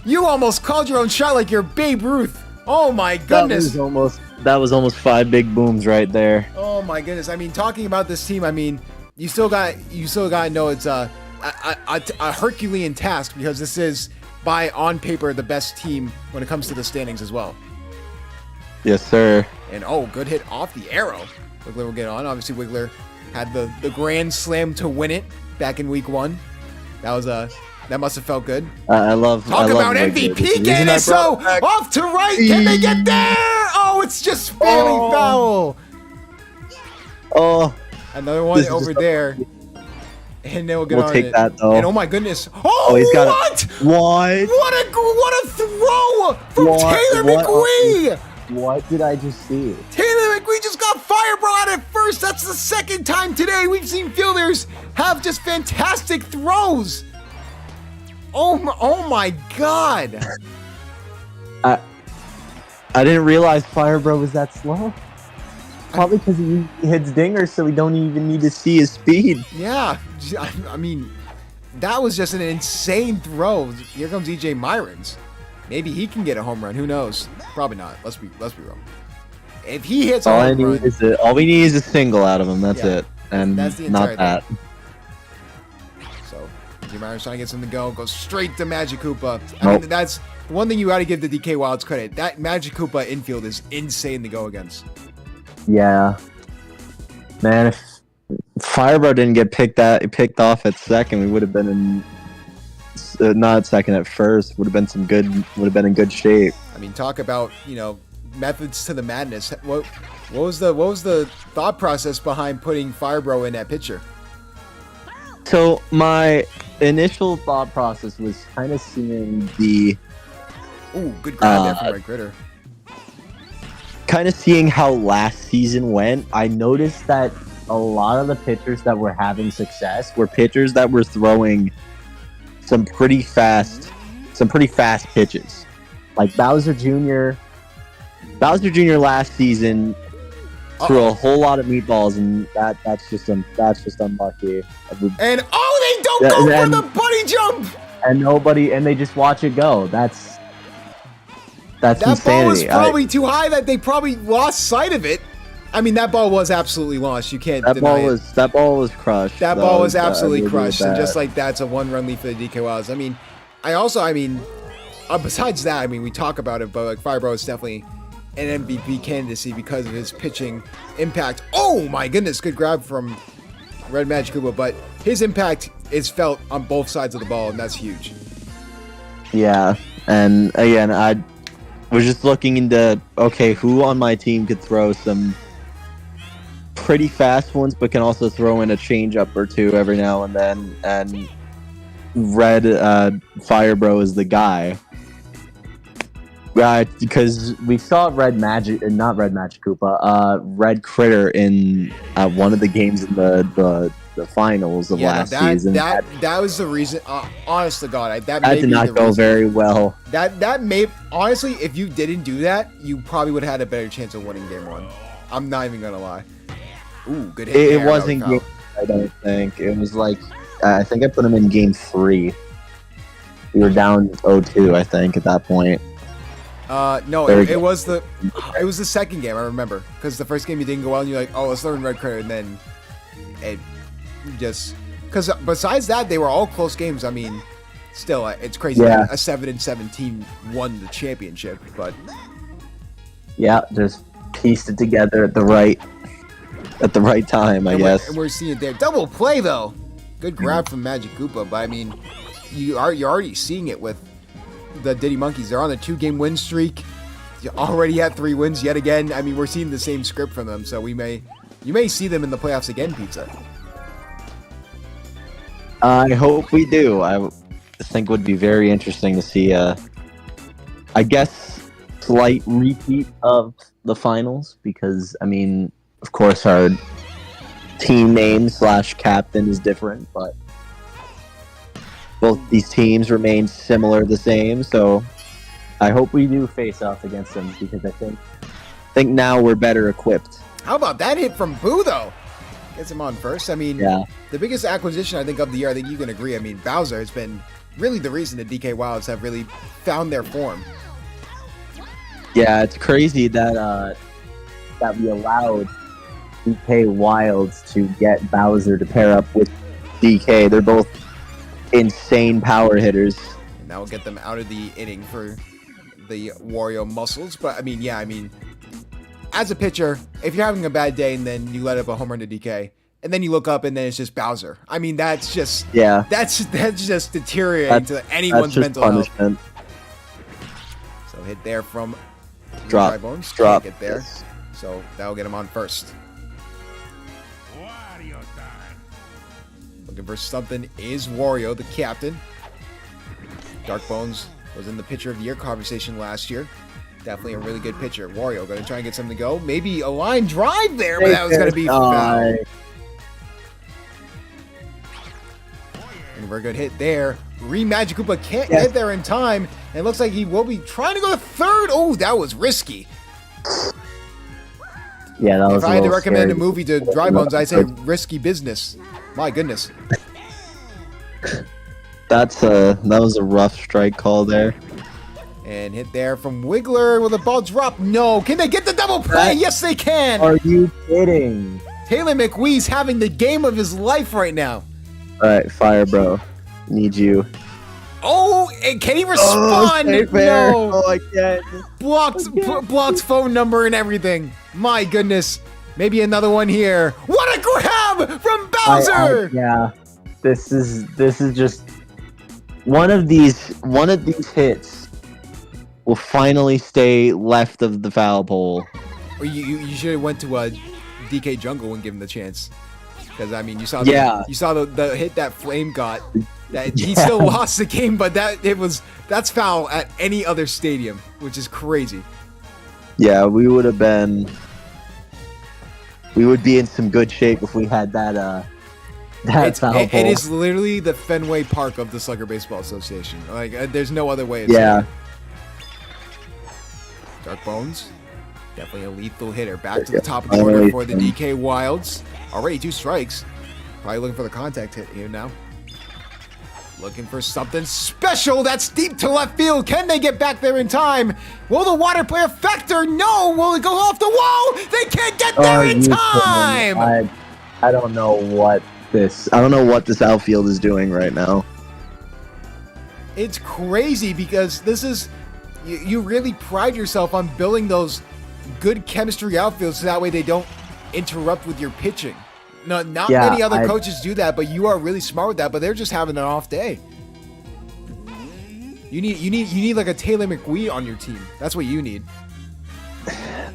You almost called your own shot like you're Babe Ruth. Oh my goodness. That was almost 5 big booms right there. Oh my goodness. I mean, talking about this team, I mean, you still got to know it's a Herculean task, because this is, by on paper, the best team when it comes to the standings as well. Yes, sir. And good hit off the arrow. Wiggler will get on. Obviously, Wiggler had the grand slam to win it back in week 1. That must have felt good. I love about MVP getting it. So off to right. Can they get there? Oh, it's just barely foul. Oh, another one over there. And then we'll get on take it. That though. And oh my goodness! Oh, he's got what? What a throw from Taylor McWee! What did I just see? Taylor McWee just got fire brought at first. That's the second time today we've seen fielders have just fantastic throws. Oh my God! I didn't realize Firebro was that slow. Probably because he hits dingers, so we don't even need to see his speed. Yeah, I mean, that was just an insane throw. Here comes EJ Myrons. Maybe he can get a home run. Who knows? Probably not. Let's be real. If he hits a home run, all we need is a single out of him. That's it, and that's the not that. Thing. So EJ Myrons trying to get something to go. Goes straight to Magic Koopa. I mean, that's the one thing you got to give the DK Wilds credit. That Magic Koopa infield is insane to go against. Yeah, man. If Firebro didn't get picked off at second, we would have been in not at second, at first. Would have been in good shape. I mean, talk about methods to the madness. What was the thought process behind putting Firebro in that picture? So my initial thought process was kind of seeing the good grab there from Red Critter. Kind of seeing how last season went. I noticed that a lot of the pitchers that were having success were pitchers that were throwing some pretty fast pitches. Like Bowser Jr. last season threw a whole lot of meatballs, and that's just unlucky. And they don't go for the bunny jump. And they just watch it go. That's that insanity. Ball was probably too high that they probably lost sight of it. I mean, that ball was absolutely lost. You can't deny it. That ball was crushed. That ball was absolutely crushed. And just like that's a 1-run lead for the DK Wilds. I mean, I mean, besides that, I mean, we talk about it, but like Firebro is definitely an MVP candidacy because of his pitching impact. Oh my goodness, good grab from Red Magic Koopa, but his impact is felt on both sides of the ball, and that's huge. Yeah, and again, I was just looking into, okay, who on my team could throw some pretty fast ones, but can also throw in a changeup or two every now and then, and Red Firebro is the guy. Right, because we saw Red Magic, not Red Magic Koopa, Red Critter in one of the games in the finals of last season. That was the reason. Honest to God, that did not go very well. That may honestly, if you didn't do that, you probably would have had a better chance of winning game 1. I'm not even gonna lie. Ooh, good hit. It wasn't game. I don't think it was like I think I put him in game 3. We were down 0-2, I think, at that point. No, it was the second game, I remember, because the first game you didn't go well, and you're like, oh, let's learn Red Critter, and then it just, because besides that, they were all close games. I mean, still, it's crazy that a 7-7 team won the championship, but yeah, just pieced it together at the right time, I guess. And we're seeing it there. Double play though, good grab from Magic Koopa, but I mean, you're already seeing it with the Diddy Monkeys. They're on a 2-game win streak. You already had 3 wins yet again. I mean, we're seeing the same script from them, so you may see them in the playoffs again, Pizza. I hope we do. I think it would be very interesting to see I guess slight repeat of the finals, because I mean, of course our team name / captain is different, but both these teams remain similar, the same, so I hope we do face off against them, because I think now we're better equipped. How about that hit from Boo, though? Gets him on first. I mean, the biggest acquisition, I think, of the year, I think you can agree. I mean, Bowser has been really the reason the DK Wilds have really found their form. Yeah, it's crazy that we allowed DK Wilds to get Bowser to pair up with DK. They're both insane power hitters, and that will get them out of the inning for the Wario muscles. But I mean, as a pitcher, if you're having a bad day and then you let up a home run to DK, and then you look up and then it's just Bowser, I mean, that's just that's just deteriorating to anyone's mental punishment. Health. So hit there from drop it there, so that'll get him on first. Looking for something is Wario, the captain. Dark Bones was in the pitcher of the year conversation last year. Definitely a really good pitcher. Wario going to try and get something to go. Maybe a line drive there, but that was going to be foul. And a very good hit there. Magic Koopa can't get there in time. And it looks like he will be trying to go to third. Oh, that was risky. Yeah, that was. If I had to recommend a movie to Dry Bones, I'd say Risky Business. My goodness. That was a rough strike call there. And hit there from Wiggler. Will the ball drop? No. Can they get the double play? Yes, they can. Are you kidding? Taylor McWee's having the game of his life right now. All right, Fire Bro, need you. Oh, and can he respond? No. Oh, I can't. Blocked phone number and everything. My goodness. Maybe another one here. What a grab from Bowser! Yeah. This is just one of these hits will finally stay left of the foul pole. Or you should have went to a DK Jungle and give him the chance. Because I mean, you saw the hit that Flame got. That he still lost the game, but that's foul at any other stadium, which is crazy. Yeah, we would be in some good shape if we had that foul pole. It is literally the Fenway Park of the Slugger Baseball Association. Like, there's no other way. Dark Bones, definitely a lethal hitter. Back to the top of the order for the DK Wilds. Already 2 strikes. Probably looking for the contact hit here now. Looking for something special. That's deep to left field. Can they get back there in time? Will the water play affect her? No. Will it go off the wall? They can't get there in time. I don't know what this outfield is doing right now. It's crazy because this is you really pride yourself on building those good chemistry outfields so that way they don't interrupt with your pitching. No, not many other coaches do that, but you are really smart with that. But they're just having an off day. You need like a Taylor McWee on your team. That's what you need.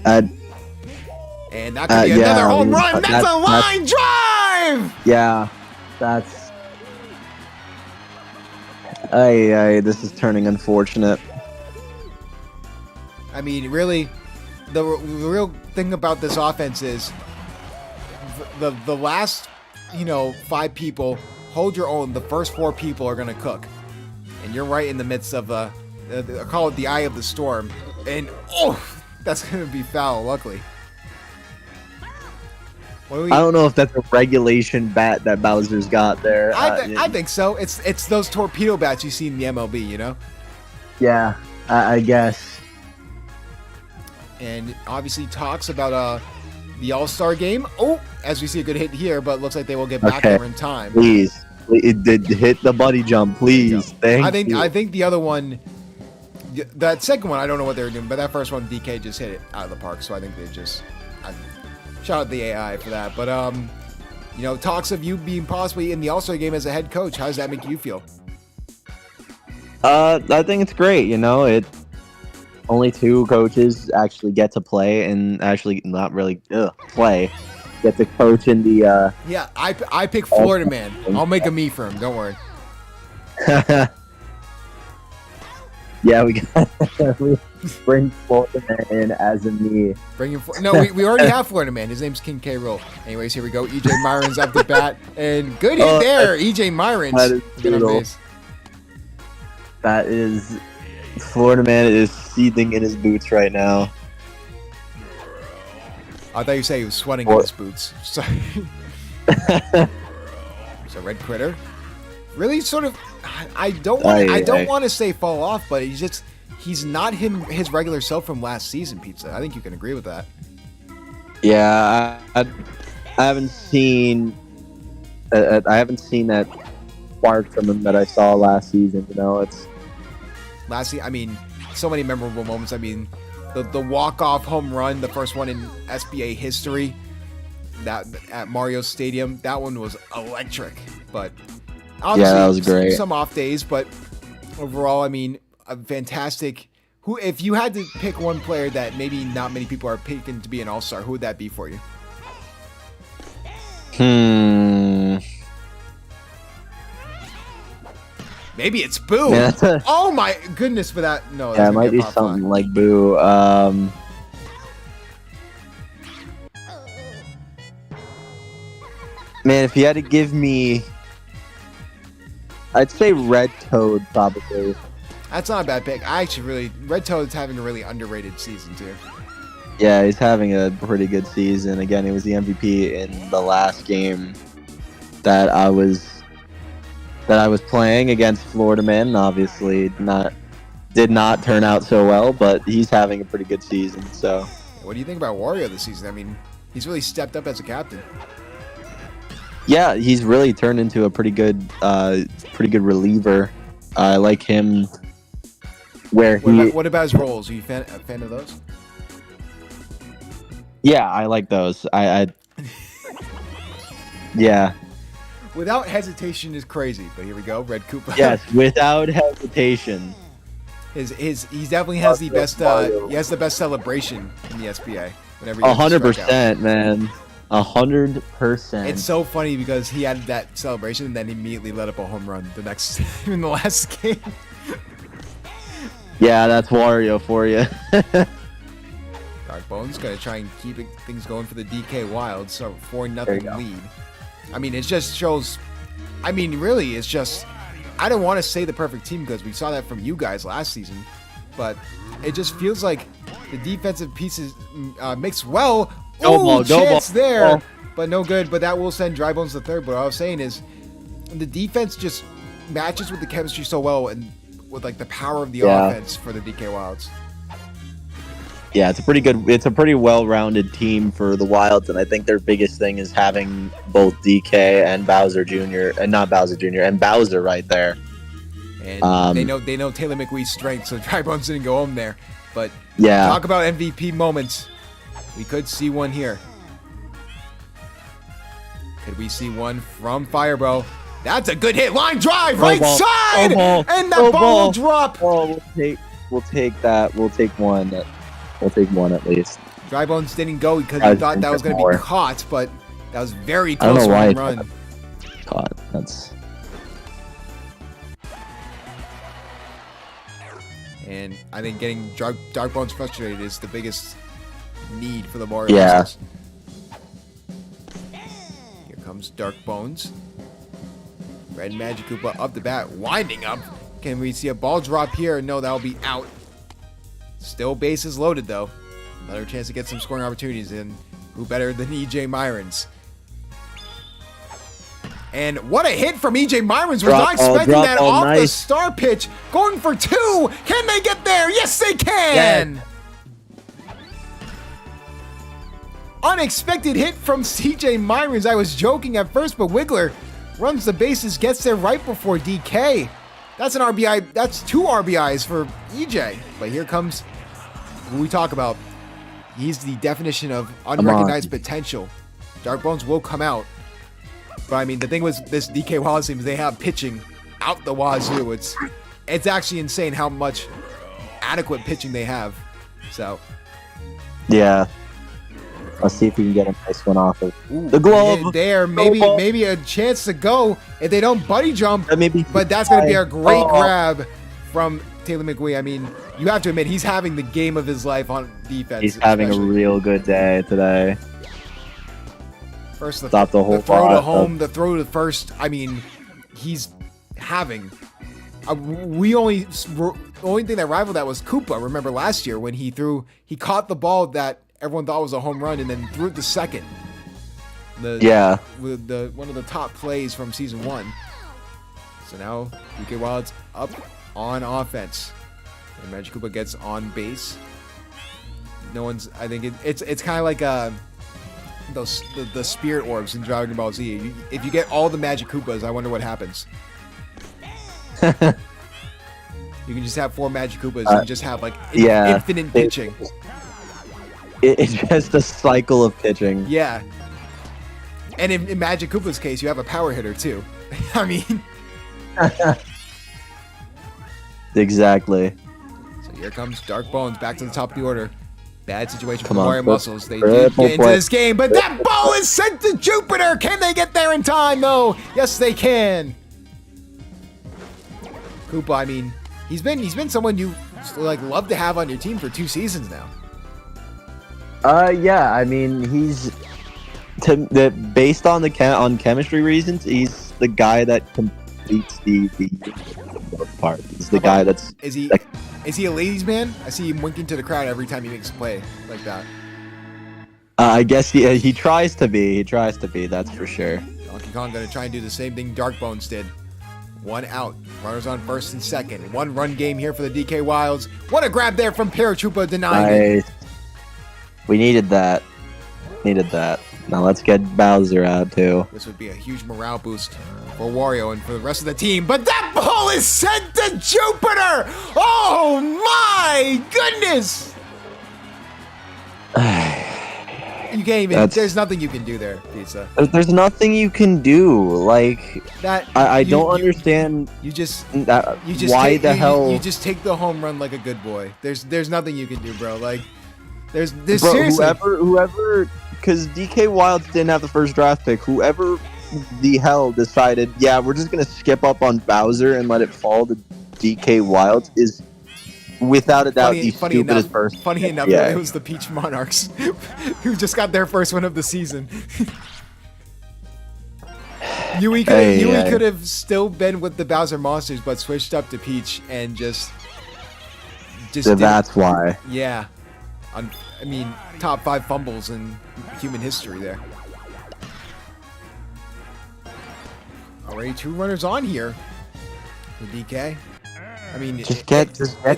And that could be another home run. That's a line drive. Yeah, that's. This is turning unfortunate. I mean, really, the real thing about this offense is the last, 5 people hold your own. The first 4 people are gonna cook, and you're right in the midst of I call it the eye of the storm, and that's gonna be foul. Luckily, I don't know if that's a regulation bat that Bowser's got there. I think so. It's those torpedo bats you see in the MLB, Yeah, I guess. And obviously talks about the All-Star game. Oh, as we see a good hit here, but looks like they will get back there in time. Please, it did hit the buddy jump, please. Thank you. I think the other one, that second one, I don't know what they were doing, but that first one, DK just hit it out of the park. So I think they just shout out the AI for that. But talks of you being possibly in the All-Star game as a head coach. How does that make you feel? I think it's great. Only 2 coaches actually get to play and actually not really play. Get to coach in the. Yeah, I pick Florida man. I'll make a me for him. Don't worry. Yeah, we bring Florida man in as a me. Bring him. No, we already have Florida man. His name's King K. Roll. Anyways, here we go. EJ Myron's up the bat and good hit there. EJ Myron's. That is brutal. That is. Florida man is seething in his boots right now. I thought you said he was sweating in his boots. Sorry. So red critter, really sort of. I don't want to say fall off, but he's not his regular self from last season. Pizza. I think you can agree with that. Yeah, I haven't seen. I haven't seen that spark from him that I saw last season. It's. Lastly, I mean, so many memorable moments. I mean, the walk-off home run, the first one in SBA history, that at Mario Stadium, that one was electric. But obviously, that was great. Some off days, but overall, I mean, a fantastic. If you had to pick one player that maybe not many people are picking to be an all-star, who would that be for you? Maybe it's Boo. Yeah, oh my goodness for that. No, yeah, it might be something like Boo. Man, if you had to give me, I'd say Red Toad probably. That's not a bad pick. Red Toad's having a really underrated season too. Yeah, he's having a pretty good season. Again, he was the MVP in the last game that I was playing against Florida Man, and obviously did not turn out so well, but he's having a pretty good season. So, what do you think about Wario this season? I mean, he's really stepped up as a captain. Yeah, he's really turned into a pretty good reliever. I like him. What about his roles? Are you a fan of those? Yeah, I like those. Yeah. Without hesitation is crazy, but here we go, Red Koopa. Yes, without hesitation. He definitely has the best. He has the best celebration in the SBA. 100%, man. 100%. It's so funny because he had that celebration and then immediately let up a home run in the last game. Yeah, that's Wario for you. Dark Bones gonna try and keep things going for the DK Wild. So 4-0 lead. I mean, it just shows. I mean, really, it's just. I don't want to say the perfect team because we saw that from you guys last season, but it just feels like the defensive pieces mix well. Chance there, but no good. But that will send Dry Bones to third. But what I was saying is, the defense just matches with the chemistry so well, and with like the power of the offense for the DK Wilds. Yeah, it's a pretty well-rounded team for the Wilds, and I think their biggest thing is having both DK and Bowser Jr. and not Bowser Jr. and Bowser right there. And they know Taylor McWee's strength, so Dry Bones didn't go home there. But Yeah. talk about MVP moments. We could see one here. Could we see one from Firebro? That's a good hit. Line drive, right ball. side! Ball. And that ball will drop. Oh, we'll take that. We'll take one. We'll take one at least. Dry Bones didn't go because he thought that was going to be caught, but that was very I don't close know why run. Caught. That's. And I think getting Dark Bones frustrated is the biggest need for the Mario. Yeah. Muscles. Here comes Dark Bones. Red Magic Koopa up the bat, winding up. Can we see a ball drop here? No, that'll be out. Still bases loaded though. Another chance to get some scoring opportunities in. Who better than EJ Myrons? And what a hit from EJ Myrons. Was not expecting that off the star pitch. Going for two. Can they get there? Yes, they can. Yes. Unexpected hit from CJ Myrons. I was joking at first, but Wiggler runs the bases, gets there right before DK. That's an RBI. That's 2 RBIs for EJ. But here comes who we talk about. He's the definition of unrecognized potential. Dark Bones will come out. But I mean, the thing with this DK Wallace team is they have pitching out the wazoo. It's actually insane how much adequate pitching they have. So Yeah. Let's see if we can get a nice one off of the glove. There, maybe a chance to go if they don't buddy jump. But that's going to be a great grab from Taylor McWee. I mean, you have to admit he's having the game of his life on defense. He's having a real good day today. First, the whole throw to home, the throw to first. I mean, he's having. The only thing that rivaled that was Koopa. Remember last year when he caught the ball that everyone thought was a home run and then threw it to second. One of the top plays from season 1. So now DK Wild's up on offense. And Magic Koopa gets on base. No one's. I think it's kind of like the spirit orbs in Dragon Ball Z. If you get all the Magic Koopas, I wonder what happens. You can just have 4 Magic Koopas and just have like infinite pitching. It's just a cycle of pitching. Yeah. And in Magic Koopa's case, you have a power hitter too. I mean. Exactly. So here comes Dark Bones back to the top of the order. Bad situation for the Mario Muscles. They did get into this game, but that ball is sent to Jupiter. Can they get there in time? No. Yes, they can. Koopa, I mean, he's been someone you like love to have on your team for 2 seasons now. Yeah. I mean, he's based on on chemistry reasons. He's the guy that completes the part. He's the guy that's. Is he a ladies' man? I see him winking to the crowd every time he makes a play like that. I guess he tries to be. He tries to be. That's for sure. Donkey Kong gonna try and do the same thing Dark Bones did. 1 out. Runners on first and second. 1 run game here for the DK Wilds. What a grab there from Paratroopa denying it. We needed that. Now let's get Bowser out too. This would be a huge morale boost for Wario and for the rest of the team. But that ball is sent to Jupiter! Oh my goodness! You can't even. There's nothing you can do there, Pizza. There's nothing you can do. Like that. I don't understand. You just why the hell? You just take the home run like a good boy. There's nothing you can do, bro. Like there's bro, seriously. Whoever, because DK Wilds didn't have the first draft pick. Whoever the hell decided, yeah, we're just gonna skip up on Bowser and let it fall to DK Wilds is. Without a doubt, the stupidest person. Funny enough, it was the Peach Monarchs who just got their first win of the season. Yui could have still been with the Bowser Monsters, but switched up to Peach and just so that's why. Yeah, I mean, top 5 fumbles in human history there. Already 2 runners on here for DK. I mean, it's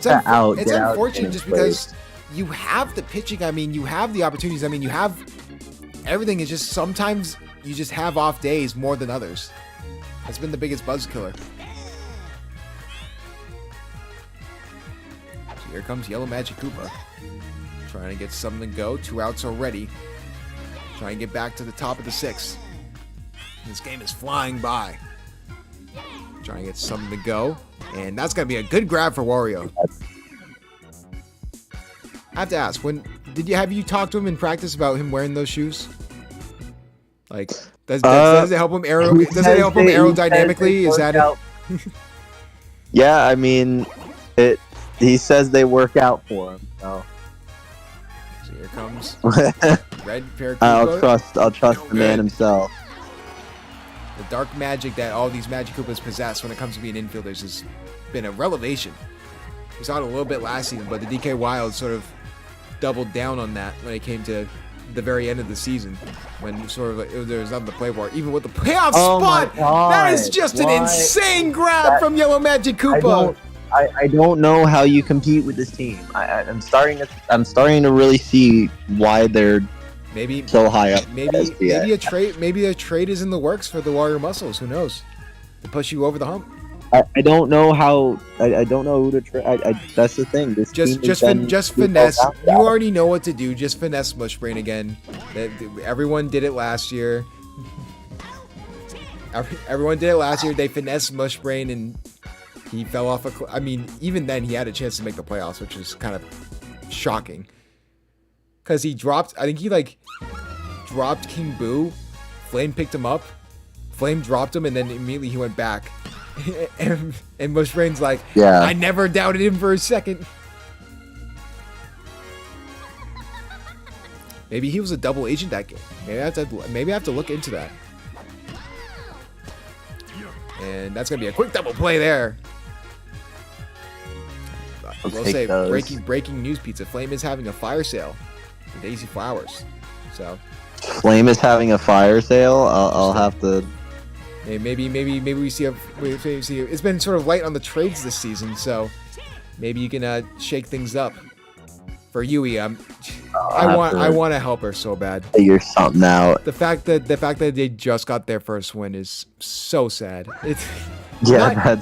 unfortunate just because you have the pitching. I mean, you have the opportunities. I mean, you have everything. It's just sometimes you just have off days more than others. That's been the biggest buzz killer. Here comes Yellow Magic Koopa. Trying to get something to go. 2 outs already. Trying to get back to the top of the 6th. This game is flying by. Trying to get something to go. And that's going to be a good grab for Wario. I have to ask, have you talked to him in practice about him wearing those shoes? Like, does it help him aerodynamically? Is that it? Yeah, I mean, he says they work out for him. So here comes Red Paracuda. I'll trust the man himself. The dark magic that all these Magic Koopas possess when it comes to being infielders has been a revelation. We saw it a little bit last season, but the DK Wild sort of doubled down on that when it came to the very end of the season, when sort of there was nothing to play for. Even with the playoff spot, that is just an insane grab from Yellow Magic Koopa. I don't know how you compete with this team. I'm starting to really see why they're so high up. Maybe a trade is in the works for the Warrior Muscles. Who knows? To push you over the hump. I don't know how. I don't know who to trade. That's the thing. This just finesse. You already know what to do. Just finesse Mushbrain again. Everyone did it last year. Everyone did it last year. They finessed Mushbrain and he fell off a. I mean, even then he had a chance to make the playoffs, which is kind of shocking. Because he dropped. I think he dropped King Boo. Flame picked him up. Flame dropped him, and then immediately he went back. and Mushbrain's like, yeah, I never doubted him for a second. Maybe he was a double agent that game. Maybe I have to look into that. And that's gonna be a quick double play there. We'll say breaking news, Pizza Flame is having a fire sale for Daisy Flowers. So Flame is having a fire sale. I'll have to. Maybe we see it's been sort of light on the trades this season, so maybe you can shake things up. For Yui, I want to help her so bad. Figure something out. The fact that they just got their first win is so sad. It's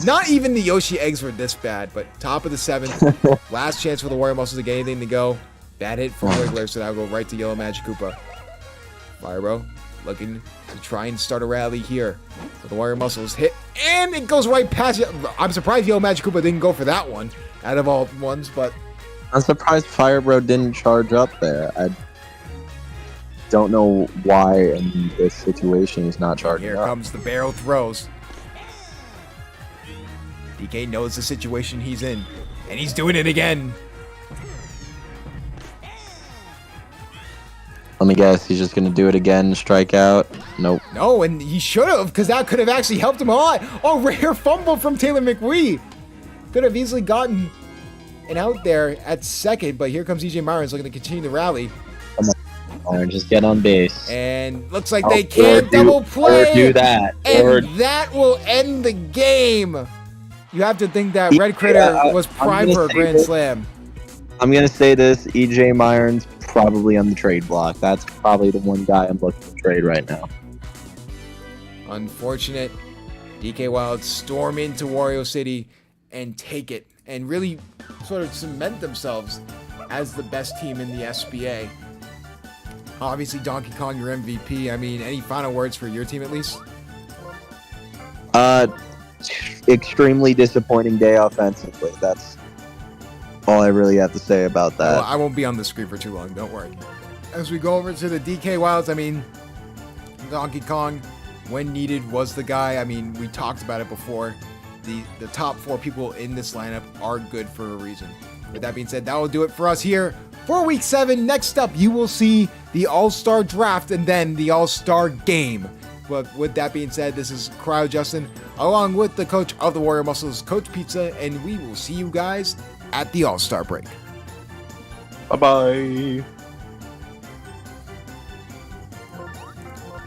not even the Yoshi eggs were this bad, but top of the 7th, last chance for the Warrior Muscles to get anything to go. Bad hit from Wiggler, so that'll go right to Yellow Magic Koopa. Firebro looking to try and start a rally here. So the Warrior Muscles hit, and it goes right past you. I'm surprised Yellow Magic Koopa didn't go for that one out of all ones, but I'm surprised Firebro didn't charge up there. I don't know why in this situation he's not charging up. Here comes the barrel throws. DK knows the situation he's in, and he's doing it again. Let me guess, he's just going to do it again, strike out. Nope. No, and he should have, because that could have actually helped him a lot. Oh, rare fumble from Taylor McWee. Could have easily gotten an out there at second, but here comes EJ Myron's looking to continue the rally. Come on, just get on base. And looks like they can't double play. Or do that. And that will end the game. You have to think that Red Critter was primed for a grand slam. I'm going to say this, EJ Myron's probably on the trade block. That's probably the one guy I'm looking to trade right now. Unfortunate. DK Wild storm into Wario City and take it and really sort of cement themselves as the best team in the SBA. Obviously, Donkey Kong, your MVP. I mean, any final words for your team at least? Extremely disappointing day offensively. That's all I really have to say about that. Well, I won't be on the screen for too long, don't worry. As we go over to the DK Wilds, I mean, Donkey Kong, when needed, was the guy. I mean, we talked about it before. The top 4 people in this lineup are good for a reason. With that being said, that will do it for us here for Week 7. Next up, you will see the All-Star Draft and then the All-Star Game. But with that being said, this is Cryo Justin, along with the coach of the Warrior Muscles, Coach Pizza, and we will see you guys at the All-Star break. Bye-bye.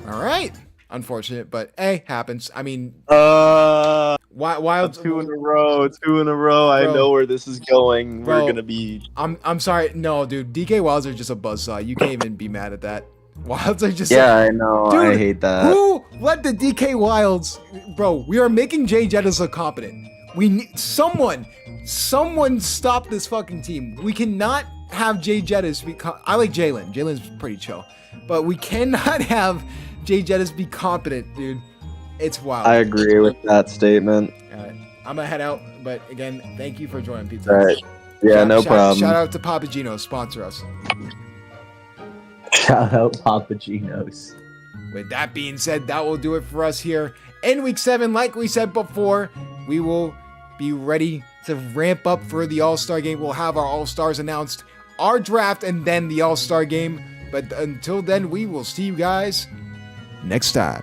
All right. Unfortunate, but happens. I mean, Wild 2 in a row. Bro, I know where this is going. We're gonna be. I'm sorry. No, dude. DK Wilds are just a buzzsaw. You can't even be mad at that. Wilds are just. Yeah, I know. Dude, I hate that. Who let the DK Wilds? Bro, we are making Jay Jettis look competent. We need someone stop this fucking team. We cannot have Jay Jettis be. I like Jalen. Jalen's pretty chill, but we cannot have Jay Jettis be competent, dude. It's wild. I agree with that statement. All right, I'm gonna head out, but again, thank you for joining Pizza. All right. Yeah, no problem. Shout out to Papagino, sponsor us. Shout out Papagenos. With that being said, that will do it for us here in week 7. Like we said before, we will be ready to ramp up for the All-Star game. We'll have our All-Stars announced, our draft, and then the All-Star game. But until then, we will see you guys next time.